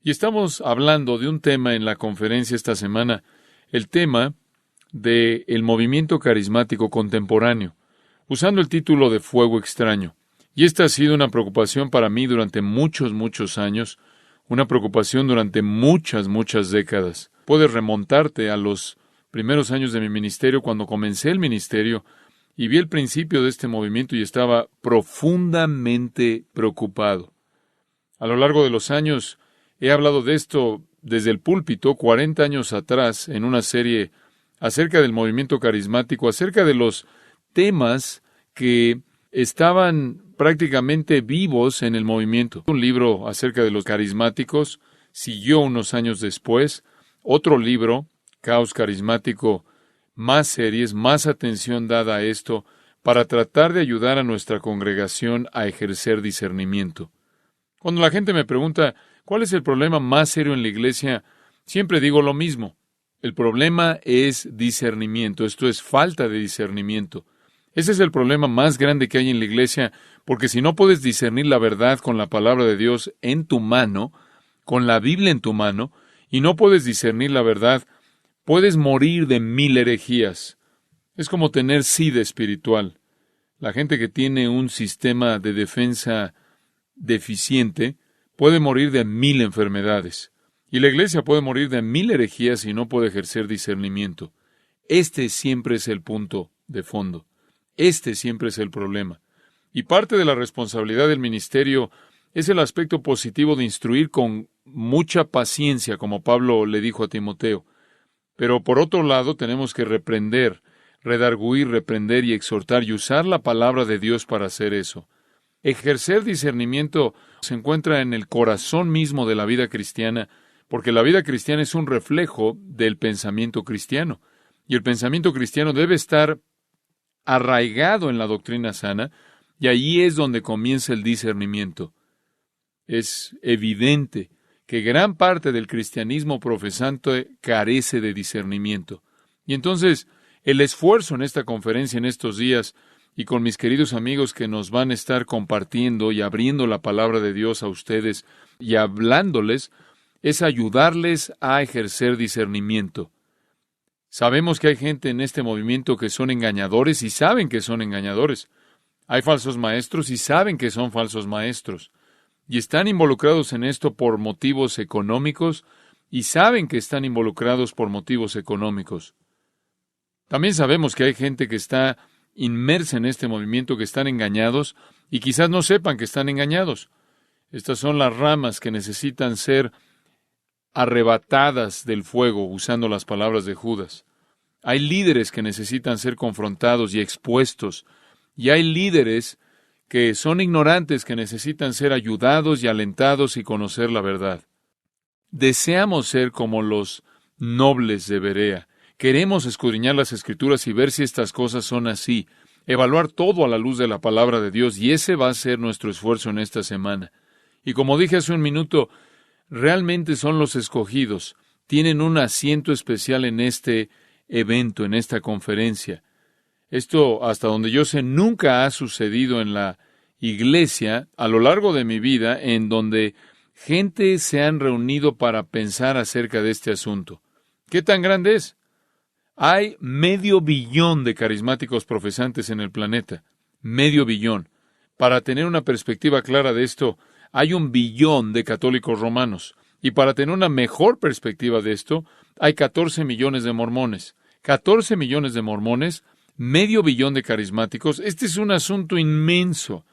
Y estamos hablando de un tema en la conferencia esta semana, el tema del movimiento carismático contemporáneo, usando el título de Fuego Extraño. Y esta ha sido una preocupación para mí durante muchos años, una preocupación durante muchas décadas. Puedes remontarte a los primeros años de mi ministerio, cuando comencé el ministerio, y vi el principio de este movimiento y estaba profundamente preocupado. A lo largo de los años, he hablado de esto desde el púlpito 40 años atrás en una serie acerca del movimiento carismático, acerca de los temas que estaban prácticamente vivos en el movimiento. Un libro acerca de los carismáticos siguió unos años después, otro libro, Caos Carismático, más series, más atención dada a esto, para tratar de ayudar a nuestra congregación a ejercer discernimiento. Cuando la gente me pregunta, ¿cuál es el problema más serio en la iglesia? Siempre digo lo mismo. El problema es discernimiento, esto es falta de discernimiento. Ese es el problema más grande que hay en la iglesia, porque si no puedes discernir la verdad con la palabra de Dios en tu mano, con la Biblia en tu mano, y no puedes discernir la verdad, puedes morir de 1000 herejías. Es como tener sida espiritual. La gente que tiene un sistema de defensa deficiente puede morir de 1000 enfermedades. Y la iglesia puede morir de 1000 herejías si no puede ejercer discernimiento. Este siempre es el punto de fondo. Este siempre es el problema. Y parte de la responsabilidad del ministerio es el aspecto positivo de instruir con mucha paciencia, como Pablo le dijo a Timoteo. Pero por otro lado tenemos que reprender, redarguir, reprender y exhortar y usar la palabra de Dios para hacer eso. Ejercer discernimiento se encuentra en el corazón mismo de la vida cristiana, porque la vida cristiana es un reflejo del pensamiento cristiano. Y el pensamiento cristiano debe estar arraigado en la doctrina sana, y allí es donde comienza el discernimiento. Es evidente que gran parte del cristianismo profesante carece de discernimiento. Y entonces, el esfuerzo en esta conferencia en estos días, y con mis queridos amigos que nos van a estar compartiendo y abriendo la palabra de Dios a ustedes y hablándoles, es ayudarles a ejercer discernimiento. Sabemos que hay gente en este movimiento que son engañadores y saben que son engañadores. Hay falsos maestros y saben que son falsos maestros. Y están involucrados en esto por motivos económicos y saben que están involucrados por motivos económicos. También sabemos que hay gente que está inmersa en este movimiento, que están engañados y quizás no sepan que están engañados. Estas son las ramas que necesitan ser arrebatadas del fuego, usando las palabras de Judas. Hay líderes que necesitan ser confrontados y expuestos, y hay líderes que son ignorantes, que necesitan ser ayudados y alentados y conocer la verdad. Deseamos ser como los nobles de Berea. Queremos escudriñar las Escrituras y ver si estas cosas son así, evaluar todo a la luz de la palabra de Dios, y ese va a ser nuestro esfuerzo en esta semana. Y como dije hace un minuto, realmente son los escogidos, tienen un asiento especial en este evento, en esta conferencia. Esto, hasta donde yo sé, nunca ha sucedido en la iglesia a lo largo de mi vida, en donde gente se han reunido para pensar acerca de este asunto. ¿Qué tan grande es? Hay 500 millones de carismáticos profesantes en el planeta. 500 millones. Para tener una perspectiva clara de esto, hay 1 billón de católicos romanos. Y para tener una mejor perspectiva de esto, hay 14 millones de mormones. 14 millones de mormones, 500 millones de carismáticos. Este es un asunto inmenso.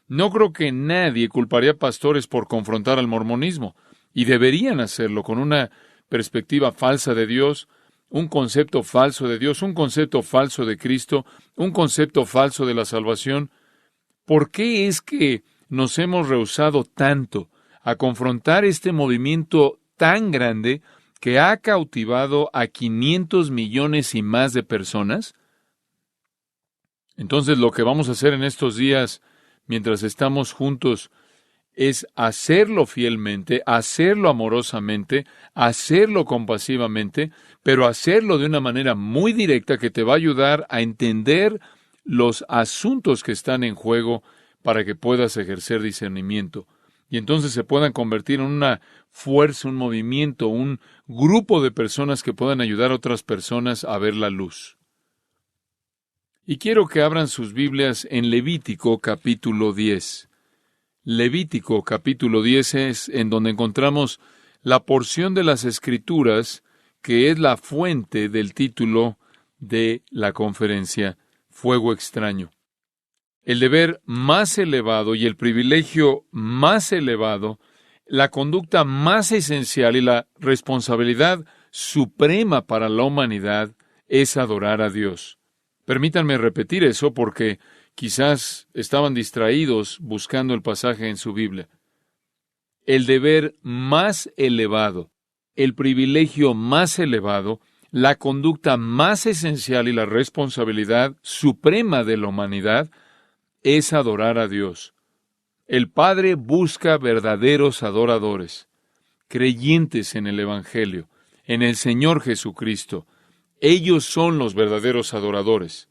No creo que nadie culparía a pastores por confrontar al mormonismo. Y deberían hacerlo con una perspectiva falsa de Dios, un concepto falso de Dios, un concepto falso de Cristo, un concepto falso de la salvación. ¿Por qué es que nos hemos rehusado tanto a confrontar este movimiento tan grande que ha cautivado a 500 millones y más de personas? Entonces, lo que vamos a hacer en estos días, mientras estamos juntos, es hacerlo fielmente, hacerlo amorosamente, hacerlo compasivamente, pero hacerlo de una manera muy directa que te va a ayudar a entender los asuntos que están en juego para que puedas ejercer discernimiento. y entonces se puedan convertir en una fuerza, un movimiento, un grupo de personas que puedan ayudar a otras personas a ver la luz. Y quiero que abran sus Biblias en Levítico capítulo 10. Levítico capítulo 10 es en donde encontramos la porción de las Escrituras que es la fuente del título de la conferencia, Fuego Extraño. El deber más elevado y el privilegio más elevado, la conducta más esencial y la responsabilidad suprema para la humanidad es adorar a Dios. Permítanme repetir eso porque quizás estaban distraídos buscando el pasaje en su Biblia. El deber más elevado, el privilegio más elevado, la conducta más esencial y la responsabilidad suprema de la humanidad es adorar a Dios. El Padre busca verdaderos adoradores, creyentes en el Evangelio, en el Señor Jesucristo. Ellos son los verdaderos adoradores.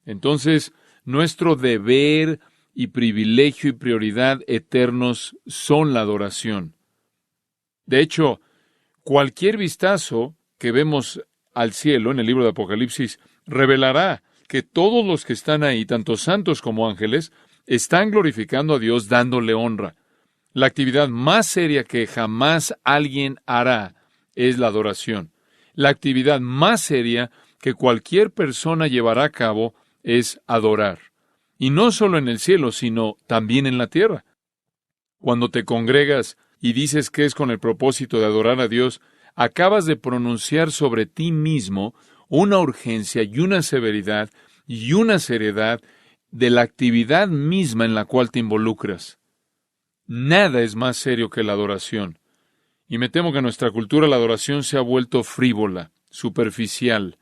Entonces, nuestro deber y privilegio y prioridad eternos son la adoración. De hecho, cualquier vistazo que vemos al cielo en el libro de Apocalipsis revelará que todos los que están ahí, tanto santos como ángeles, están glorificando a Dios dándole honra. La actividad más seria que jamás alguien hará es la adoración. La actividad más seria que cualquier persona llevará a cabo es adorar. Y no solo en el cielo, sino también en la tierra. Cuando te congregas y dices que es con el propósito de adorar a Dios, acabas de pronunciar sobre ti mismo una urgencia y una severidad y una seriedad de la actividad misma en la cual te involucras. Nada es más serio que la adoración. Y me temo que en nuestra cultura la adoración se ha vuelto frívola, superficial,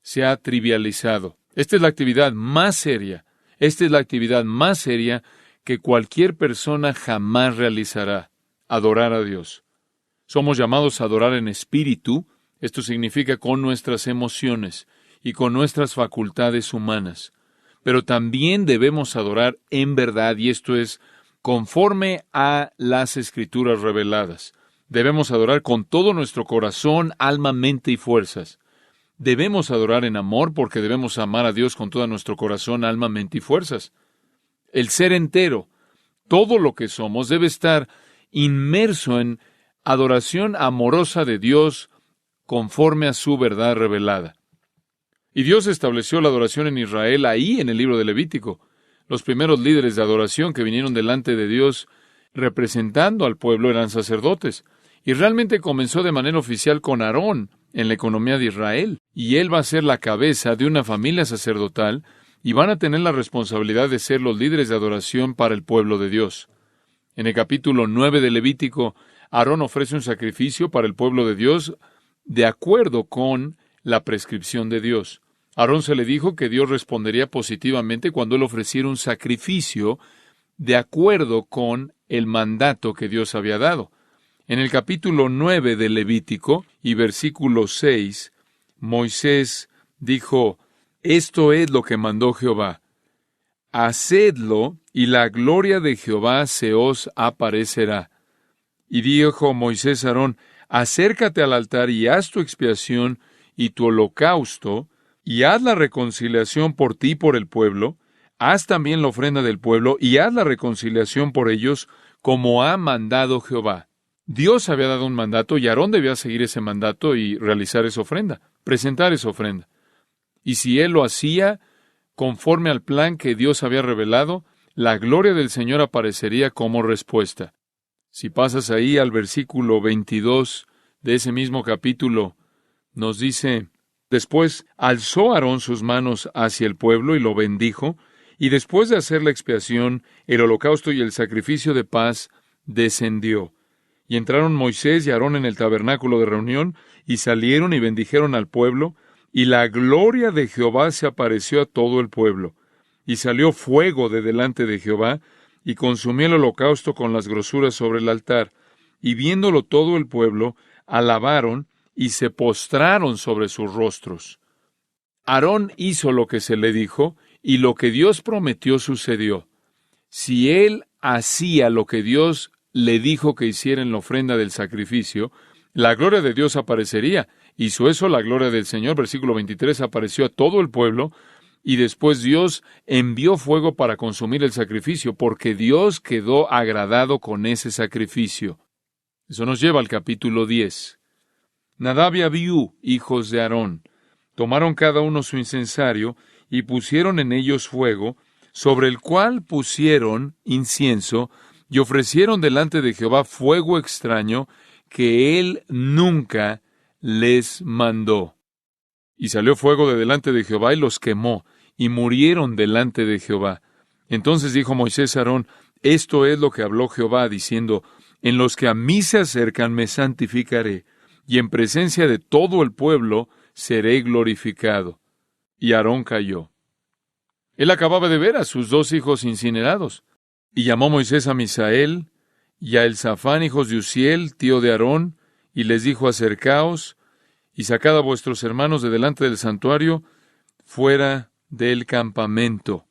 se ha trivializado. Esta es la actividad más seria. Esta es la actividad más seria que cualquier persona jamás realizará, adorar a Dios. Somos llamados a adorar en espíritu, esto significa con nuestras emociones y con nuestras facultades humanas. Pero también debemos adorar en verdad, y esto es conforme a las Escrituras reveladas. Debemos adorar con todo nuestro corazón, alma, mente y fuerzas. Debemos adorar en amor porque debemos amar a Dios con todo nuestro corazón, alma, mente y fuerzas. El ser entero, todo lo que somos, debe estar inmerso en adoración amorosa de Dios conforme a su verdad revelada. Y Dios estableció la adoración en Israel ahí en el libro de Levítico. Los primeros líderes de adoración que vinieron delante de Dios representando al pueblo eran sacerdotes. Y realmente comenzó de manera oficial con Aarón en la economía de Israel. Y él va a ser la cabeza de una familia sacerdotal y van a tener la responsabilidad de ser los líderes de adoración para el pueblo de Dios. En el capítulo 9 de Levítico, Aarón ofrece un sacrificio para el pueblo de Dios de acuerdo con la prescripción de Dios. A Aarón se le dijo que Dios respondería positivamente cuando él ofreciera un sacrificio de acuerdo con el mandato que Dios había dado. En el capítulo 9 de Levítico y versículo 6, Moisés dijo, «Esto es lo que mandó Jehová. Hacedlo, y la gloria de Jehová se os aparecerá». Y dijo Moisés a Aarón, «Acércate al altar y haz tu expiación y tu holocausto, y haz la reconciliación por ti y por el pueblo, haz también la ofrenda del pueblo, y haz la reconciliación por ellos, como ha mandado Jehová». Dios había dado un mandato, y Aarón debía seguir ese mandato y realizar esa ofrenda, presentar esa ofrenda. Y si él lo hacía conforme al plan que Dios había revelado, la gloria del Señor aparecería como respuesta. Si pasas ahí al versículo 22 de ese mismo capítulo, nos dice, «Después alzó Aarón sus manos hacia el pueblo y lo bendijo, y después de hacer la expiación, el holocausto y el sacrificio de paz, descendió. Y entraron Moisés y Aarón en el tabernáculo de reunión, y salieron y bendijeron al pueblo, y la gloria de Jehová se apareció a todo el pueblo. Y salió fuego de delante de Jehová, y consumió el holocausto con las grosuras sobre el altar. Y viéndolo todo el pueblo, alabaron y se postraron sobre sus rostros. Aarón hizo lo que se le dijo, y lo que Dios prometió sucedió. Si él hacía lo que Dios le dijo que hiciera en la ofrenda del sacrificio, la gloria de Dios aparecería. Hizo eso la gloria del Señor. Versículo 23, apareció a todo el pueblo, y después Dios envió fuego para consumir el sacrificio, porque Dios quedó agradado con ese sacrificio. Eso nos lleva al capítulo 10. Nadab y Abiú, hijos de Aarón, tomaron cada uno su incensario y pusieron en ellos fuego, sobre el cual pusieron incienso, y ofrecieron delante de Jehová fuego extraño que él nunca les mandó. Y salió fuego de delante de Jehová y los quemó, y murieron delante de Jehová. Entonces dijo Moisés a Aarón, esto es lo que habló Jehová, diciendo, en los que a mí se acercan me santificaré, y en presencia de todo el pueblo seré glorificado. Y Aarón cayó. Él acababa de ver a sus 2 hijos incinerados. Y llamó Moisés a Misael y a Elzafán, hijos de Uziel, tío de Aarón, y les dijo, acercaos, y sacad a vuestros hermanos de delante del santuario, fuera del campamento.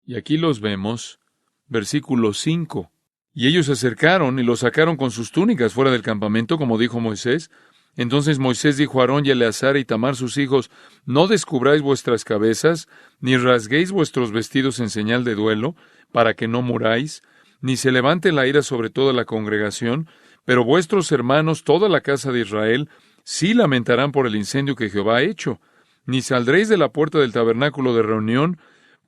Y aquí los vemos, versículo 5. Y ellos se acercaron y los sacaron con sus túnicas fuera del campamento, como dijo Moisés. Entonces Moisés dijo a Aarón y a Eleazar y Tamar sus hijos, no descubráis vuestras cabezas, ni rasguéis vuestros vestidos en señal de duelo, para que no muráis, ni se levante la ira sobre toda la congregación, pero vuestros hermanos, toda la casa de Israel, sí lamentarán por el incendio que Jehová ha hecho. Ni saldréis de la puerta del tabernáculo de reunión,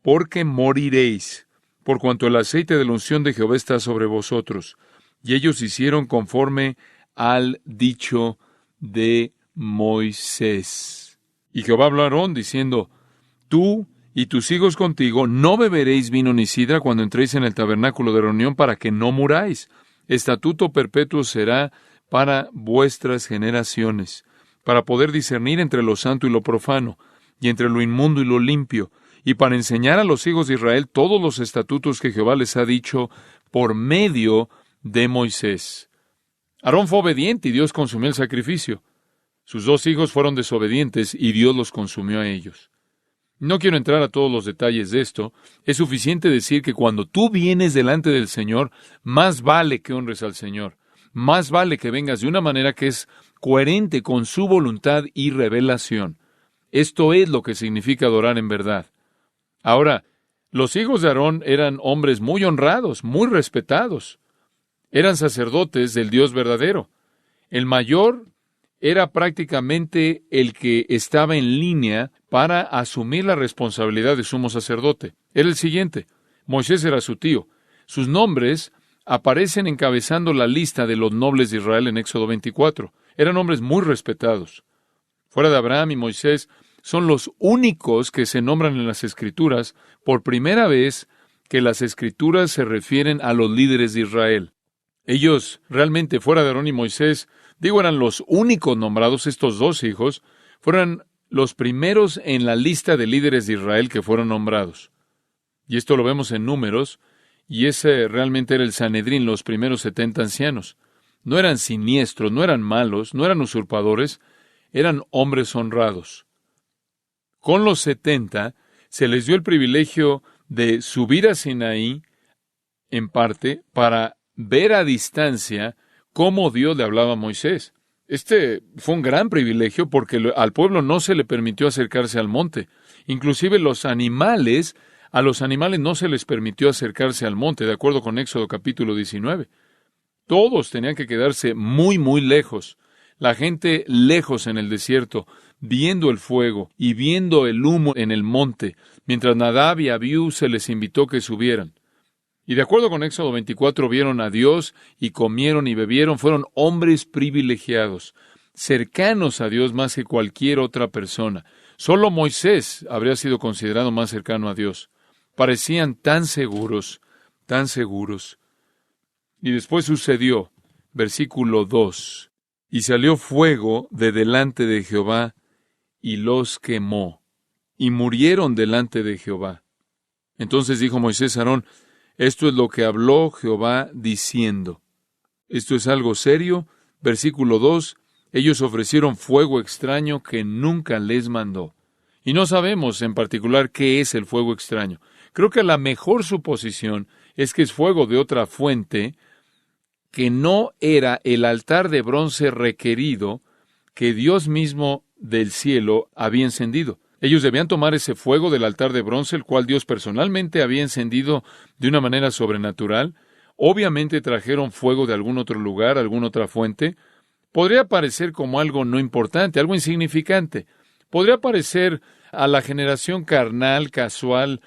porque moriréis, por cuanto el aceite de la unción de Jehová está sobre vosotros. Y ellos hicieron conforme al dicho de Moisés. Y Jehová habló a Aarón, diciendo, tú y tus hijos contigo no beberéis vino ni sidra cuando entréis en el tabernáculo de reunión, para que no muráis. Estatuto perpetuo será para vuestras generaciones, para poder discernir entre lo santo y lo profano, y entre lo inmundo y lo limpio, y para enseñar a los hijos de Israel todos los estatutos que Jehová les ha dicho por medio de Moisés. Aarón fue obediente y Dios consumió el sacrificio. Sus 2 hijos fueron desobedientes y Dios los consumió a ellos. No quiero entrar a todos los detalles de esto. Es suficiente decir que cuando tú vienes delante del Señor, más vale que honres al Señor. Más vale que vengas de una manera que es coherente con su voluntad y revelación. Esto es lo que significa adorar en verdad. Ahora, los hijos de Aarón eran hombres muy honrados, muy respetados. Eran sacerdotes del Dios verdadero. El mayor era prácticamente el que estaba en línea para asumir la responsabilidad de sumo sacerdote. Era el siguiente. Moisés era su tío. Sus nombres aparecen encabezando la lista de los nobles de Israel en Éxodo 24. Eran hombres muy respetados. Fuera de Abraham y Moisés, son los únicos que se nombran en las Escrituras por primera vez que las Escrituras se refieren a los líderes de Israel. Ellos, realmente, fuera de Aarón y Moisés, eran los únicos nombrados. Estos 2 hijos fueron los primeros en la lista de líderes de Israel que fueron nombrados. Y esto lo vemos en Números, y ese realmente era el Sanedrín, los primeros 70 ancianos. No eran siniestros, no eran malos, no eran usurpadores, eran hombres honrados. Con los 70 se les dio el privilegio de subir a Sinaí, en parte, para ver a distancia cómo Dios le hablaba a Moisés. Este fue un gran privilegio porque al pueblo no se le permitió acercarse al monte. Inclusive a los animales no se les permitió acercarse al monte, de acuerdo con Éxodo capítulo 19. Todos tenían que quedarse muy, muy lejos. La gente lejos en el desierto, viendo el fuego y viendo el humo en el monte, mientras Nadab y Abiú se les invitó que subieran. Y de acuerdo con Éxodo 24, vieron a Dios y comieron y bebieron. Fueron hombres privilegiados, cercanos a Dios más que cualquier otra persona. Solo Moisés habría sido considerado más cercano a Dios. Parecían tan seguros, tan seguros. Y después sucedió, versículo 2, y salió fuego de delante de Jehová y los quemó, y murieron delante de Jehová. Entonces dijo Moisés a Aarón, esto es lo que habló Jehová diciendo. Esto es algo serio. Versículo 2, ellos ofrecieron fuego extraño que nunca les mandó. Y no sabemos en particular qué es el fuego extraño. Creo que la mejor suposición es que es fuego de otra fuente que no era el altar de bronce requerido que Dios mismo del cielo había encendido. Ellos debían tomar ese fuego del altar de bronce, el cual Dios personalmente había encendido de una manera sobrenatural. Obviamente trajeron fuego de algún otro lugar, alguna otra fuente. Podría parecer como algo no importante, algo insignificante. Podría parecer a la generación carnal, casual,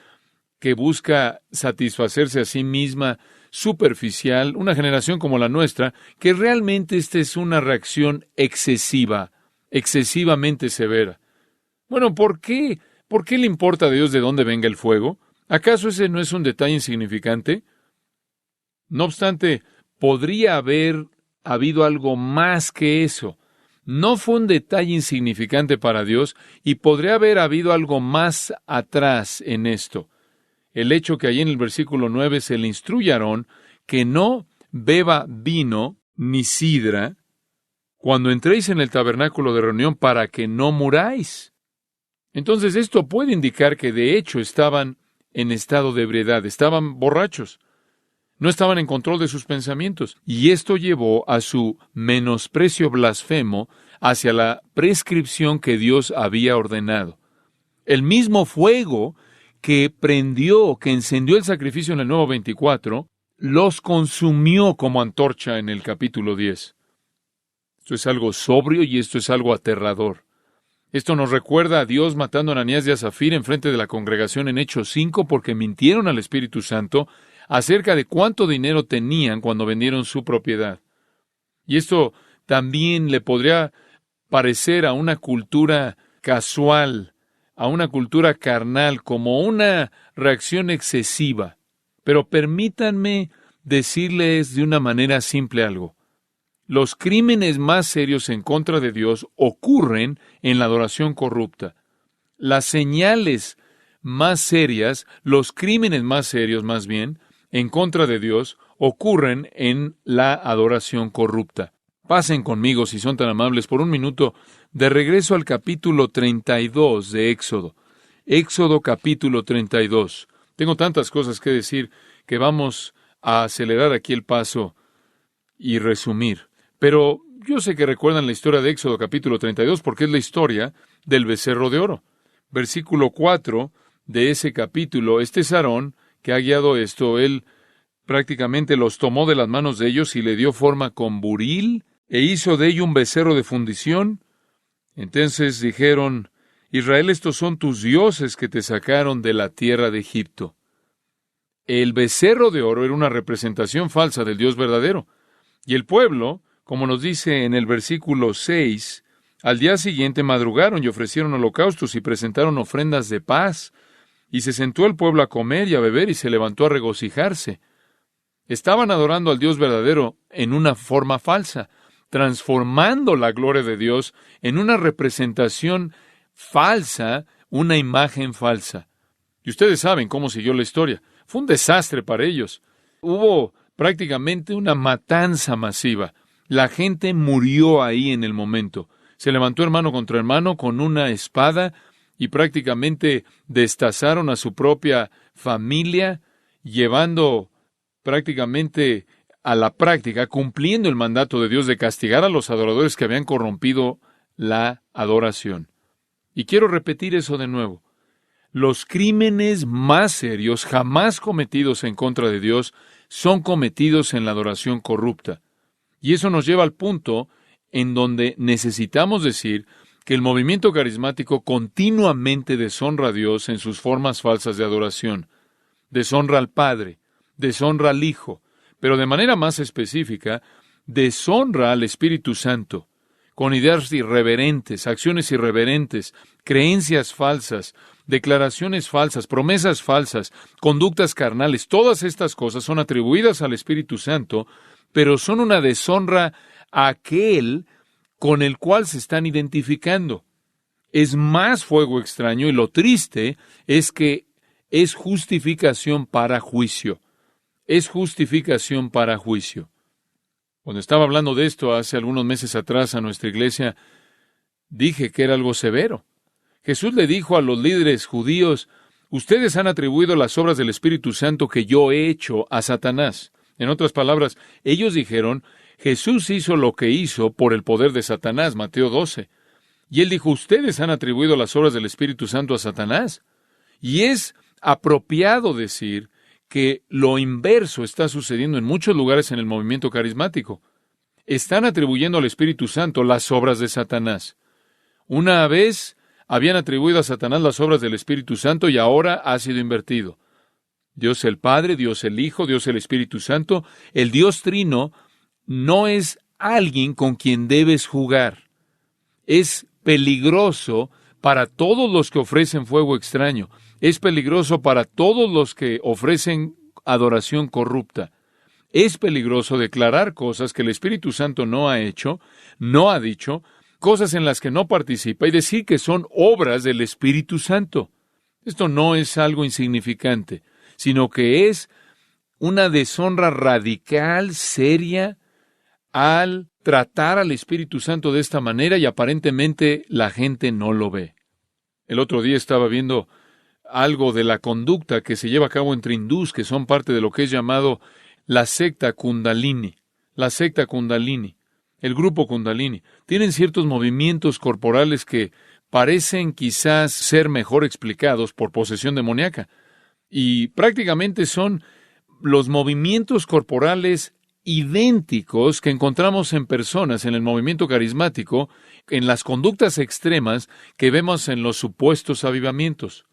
que busca satisfacerse a sí misma, superficial, una generación como la nuestra, que realmente esta es una reacción excesiva, excesivamente severa. Bueno, ¿por qué? ¿Por qué le importa a Dios de dónde venga el fuego? ¿Acaso ese no es un detalle insignificante? No obstante, podría haber habido algo más que eso. No fue un detalle insignificante para Dios y podría haber habido algo más atrás en esto. El hecho que allí en el versículo 9 se le instruye a Aarón que no beba vino ni sidra cuando entréis en el tabernáculo de reunión para que no muráis. Entonces esto puede indicar que de hecho estaban en estado de ebriedad, estaban borrachos, no estaban en control de sus pensamientos, y esto llevó a su menosprecio blasfemo hacia la prescripción que Dios había ordenado. El mismo fuego que prendió, que encendió el sacrificio en el Nuevo 24, los consumió como antorcha en el capítulo 10. Esto es algo sobrio y esto es algo aterrador. Esto nos recuerda a Dios matando a Ananías y a Zafira en frente de la congregación en Hechos 5 porque mintieron al Espíritu Santo acerca de cuánto dinero tenían cuando vendieron su propiedad. Y esto también le podría parecer a una cultura casual, a una cultura carnal, como una reacción excesiva. Pero permítanme decirles de una manera simple algo. Los crímenes más serios en contra de Dios ocurren en la adoración corrupta. Las señales más serias, los crímenes más serios más bien, en contra de Dios, ocurren en la adoración corrupta. Pasen conmigo, si son tan amables, por un minuto, de regreso al capítulo 32 de Éxodo. Éxodo capítulo 32. Tengo tantas cosas que decir que vamos a acelerar aquí el paso y resumir. Pero yo sé que recuerdan la historia de Éxodo capítulo 32 porque es la historia del becerro de oro. Versículo 4 de ese capítulo, este es Aarón que ha guiado esto. Él prácticamente los tomó de las manos de ellos y le dio forma con buril e hizo de ello un becerro de fundición. Entonces dijeron: Israel, estos son tus dioses que te sacaron de la tierra de Egipto. El becerro de oro era una representación falsa del Dios verdadero. Y el pueblo, como nos dice en el versículo 6, al día siguiente madrugaron y ofrecieron holocaustos y presentaron ofrendas de paz. Y se sentó el pueblo a comer y a beber y se levantó a regocijarse. Estaban adorando al Dios verdadero en una forma falsa, transformando la gloria de Dios en una representación falsa, una imagen falsa. Y ustedes saben cómo siguió la historia. Fue un desastre para ellos. Hubo prácticamente una matanza masiva. La gente murió ahí en el momento. Se levantó hermano contra hermano con una espada y prácticamente destazaron a su propia familia, llevando prácticamente a la práctica, cumpliendo el mandato de Dios de castigar a los adoradores que habían corrompido la adoración. Y quiero repetir eso de nuevo. Los crímenes más serios jamás cometidos en contra de Dios son cometidos en la adoración corrupta. Y eso nos lleva al punto en donde necesitamos decir que el movimiento carismático continuamente deshonra a Dios en sus formas falsas de adoración. Deshonra al Padre, deshonra al Hijo, pero de manera más específica, deshonra al Espíritu Santo, con ideas irreverentes, acciones irreverentes, creencias falsas, declaraciones falsas, promesas falsas, conductas carnales. Todas estas cosas son atribuidas al Espíritu Santo, pero son una deshonra a aquel con el cual se están identificando. Es más fuego extraño y lo triste es que es justificación para juicio. Es justificación para juicio. Cuando estaba hablando de esto hace algunos meses atrás a nuestra iglesia, dije que era algo severo. Jesús le dijo a los líderes judíos: ustedes han atribuido las obras del Espíritu Santo que yo he hecho a Satanás. En otras palabras, ellos dijeron, Jesús hizo lo que hizo por el poder de Satanás, Mateo 12. Y él dijo, ustedes han atribuido las obras del Espíritu Santo a Satanás. Y es apropiado decir que lo inverso está sucediendo en muchos lugares en el movimiento carismático. Están atribuyendo al Espíritu Santo las obras de Satanás. Una vez habían atribuido a Satanás las obras del Espíritu Santo y ahora ha sido invertido. Dios el Padre, Dios el Hijo, Dios el Espíritu Santo, el Dios Trino no es alguien con quien debes jugar. Es peligroso para todos los que ofrecen fuego extraño. Es peligroso para todos los que ofrecen adoración corrupta. Es peligroso declarar cosas que el Espíritu Santo no ha hecho, no ha dicho, cosas en las que no participa y decir que son obras del Espíritu Santo. Esto no es algo insignificante, sino que es una deshonra radical, seria, al tratar al Espíritu Santo de esta manera y aparentemente la gente no lo ve. El otro día estaba viendo algo de la conducta que se lleva a cabo entre hindús, que son parte de lo que es llamado la secta Kundalini. La secta Kundalini, el grupo Kundalini, tienen ciertos movimientos corporales que parecen quizás ser mejor explicados por posesión demoníaca. Y prácticamente son los movimientos corporales idénticos que encontramos en personas en el movimiento carismático, en las conductas extremas que vemos en los supuestos avivamientos.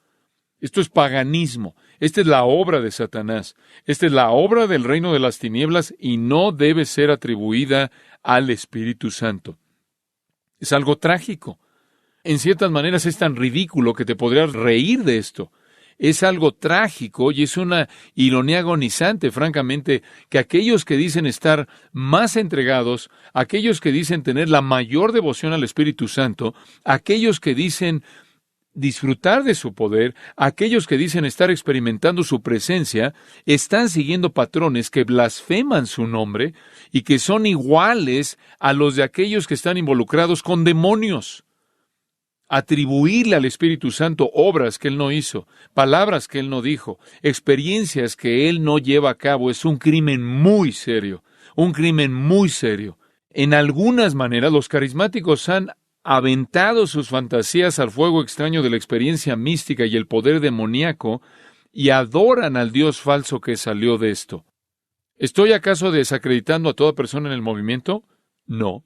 Esto es paganismo. Esta es la obra de Satanás. Esta es la obra del reino de las tinieblas y no debe ser atribuida al Espíritu Santo. Es algo trágico. En ciertas maneras es tan ridículo que te podrías reír de esto. Es algo trágico y es una ironía agonizante, francamente, que aquellos que dicen estar más entregados, aquellos que dicen tener la mayor devoción al Espíritu Santo, aquellos que dicen disfrutar de su poder, aquellos que dicen estar experimentando su presencia, están siguiendo patrones que blasfeman su nombre y que son iguales a los de aquellos que están involucrados con demonios. Atribuirle al Espíritu Santo obras que Él no hizo, palabras que Él no dijo, experiencias que Él no lleva a cabo, es un crimen muy serio, un crimen muy serio. En algunas maneras, los carismáticos han aventado sus fantasías al fuego extraño de la experiencia mística y el poder demoníaco y adoran al Dios falso que salió de esto. ¿Estoy acaso desacreditando a toda persona en el movimiento? No.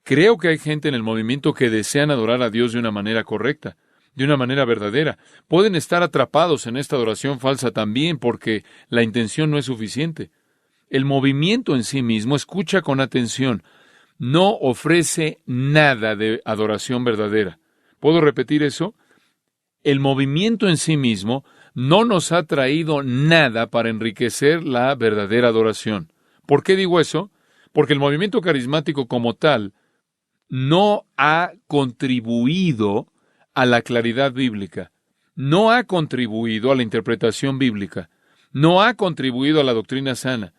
Creo que hay gente en el movimiento que desean adorar a Dios de una manera correcta, de una manera verdadera. Pueden estar atrapados en esta adoración falsa también porque la intención no es suficiente. El movimiento en sí mismo, escucha con atención, no ofrece nada de adoración verdadera. ¿Puedo repetir eso? El movimiento en sí mismo no nos ha traído nada para enriquecer la verdadera adoración. ¿Por qué digo eso? Porque el movimiento carismático como tal no ha contribuido a la claridad bíblica, no ha contribuido a la interpretación bíblica, no ha contribuido a la doctrina sana.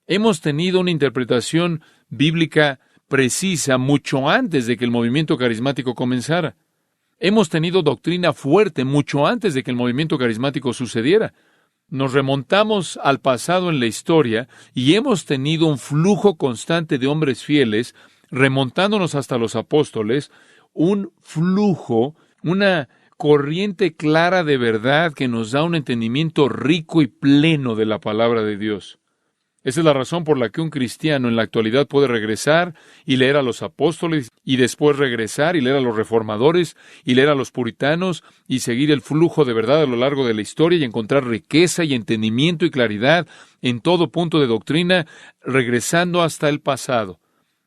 Hemos tenido una interpretación bíblica precisa mucho antes de que el movimiento carismático comenzara. Hemos tenido doctrina fuerte mucho antes de que el movimiento carismático sucediera. Nos remontamos al pasado en la historia y hemos tenido un flujo constante de hombres fieles, remontándonos hasta los apóstoles, un flujo, una corriente clara de verdad que nos da un entendimiento rico y pleno de la palabra de Dios. Esa es la razón por la que un cristiano en la actualidad puede regresar y leer a los apóstoles y después regresar y leer a los reformadores y leer a los puritanos y seguir el flujo de verdad a lo largo de la historia y encontrar riqueza y entendimiento y claridad en todo punto de doctrina, regresando hasta el pasado.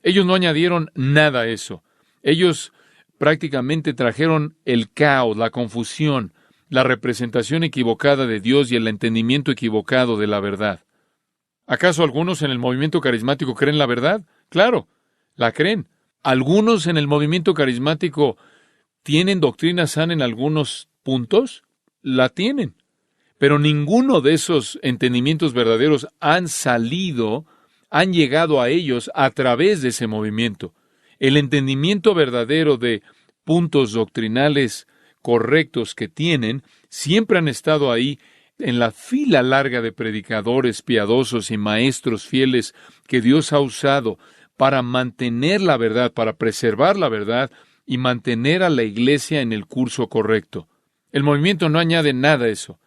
Ellos no añadieron nada a eso. Ellos prácticamente trajeron el caos, la confusión, la representación equivocada de Dios y el entendimiento equivocado de la verdad. ¿Acaso algunos en el movimiento carismático creen la verdad? Claro, la creen. ¿Algunos en el movimiento carismático tienen doctrina sana en algunos puntos? La tienen. Pero ninguno de esos entendimientos verdaderos han llegado a ellos a través de ese movimiento. El entendimiento verdadero de puntos doctrinales correctos que tienen siempre han estado ahí en la fila larga de predicadores piadosos y maestros fieles que Dios ha usado para mantener la verdad, para preservar la verdad y mantener a la iglesia en el curso correcto. El movimiento no añade nada a eso.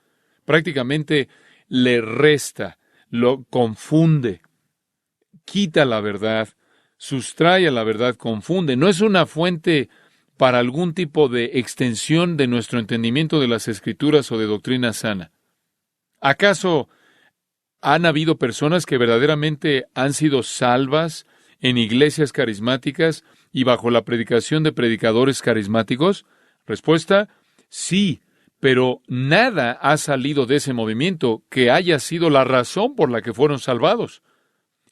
Prácticamente le resta, lo confunde, quita la verdad, sustrae a la verdad, confunde. No es una fuente para algún tipo de extensión de nuestro entendimiento de las Escrituras o de doctrina sana. ¿Acaso han habido personas que verdaderamente han sido salvas en iglesias carismáticas y bajo la predicación de predicadores carismáticos? Respuesta, sí, pero nada ha salido de ese movimiento que haya sido la razón por la que fueron salvados.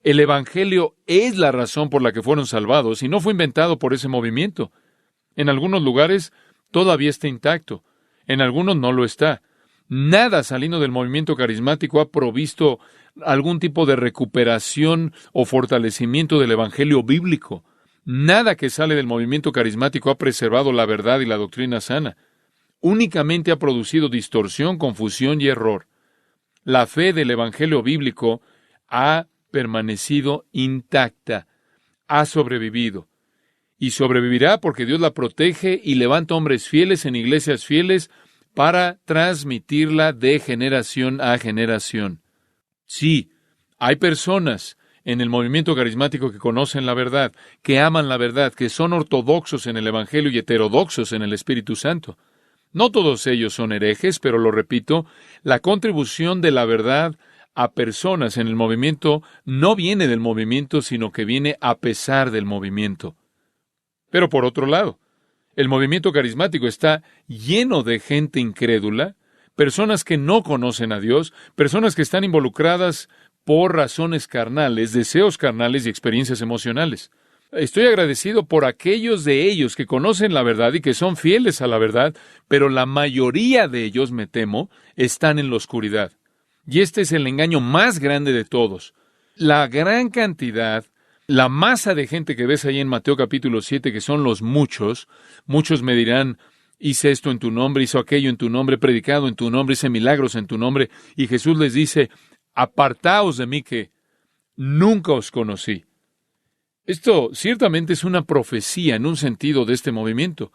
El Evangelio es la razón por la que fueron salvados y no fue inventado por ese movimiento. En algunos lugares todavía está intacto, en algunos no lo está. Nada saliendo del movimiento carismático ha provisto algún tipo de recuperación o fortalecimiento del Evangelio bíblico. Nada que sale del movimiento carismático ha preservado la verdad y la doctrina sana. Únicamente ha producido distorsión, confusión y error. La fe del Evangelio bíblico ha permanecido intacta, ha sobrevivido. Y sobrevivirá porque Dios la protege y levanta hombres fieles en iglesias fieles para transmitirla de generación a generación. Sí, hay personas en el movimiento carismático que conocen la verdad, que aman la verdad, que son ortodoxos en el Evangelio y heterodoxos en el Espíritu Santo. No todos ellos son herejes, pero lo repito, la contribución de la verdad a personas en el movimiento no viene del movimiento, sino que viene a pesar del movimiento. Pero por otro lado, el movimiento carismático está lleno de gente incrédula, personas que no conocen a Dios, personas que están involucradas por razones carnales, deseos carnales y experiencias emocionales. Estoy agradecido por aquellos de ellos que conocen la verdad y que son fieles a la verdad, pero la mayoría de ellos, me temo, están en la oscuridad. Y este es el engaño más grande de todos. La gran cantidad, la masa de gente que ves ahí en Mateo capítulo 7, que son los muchos me dirán, hice esto en tu nombre, hizo aquello en tu nombre, predicado en tu nombre, hice milagros en tu nombre, y Jesús les dice, apartaos de mí que nunca os conocí. Esto ciertamente es una profecía en un sentido de este movimiento.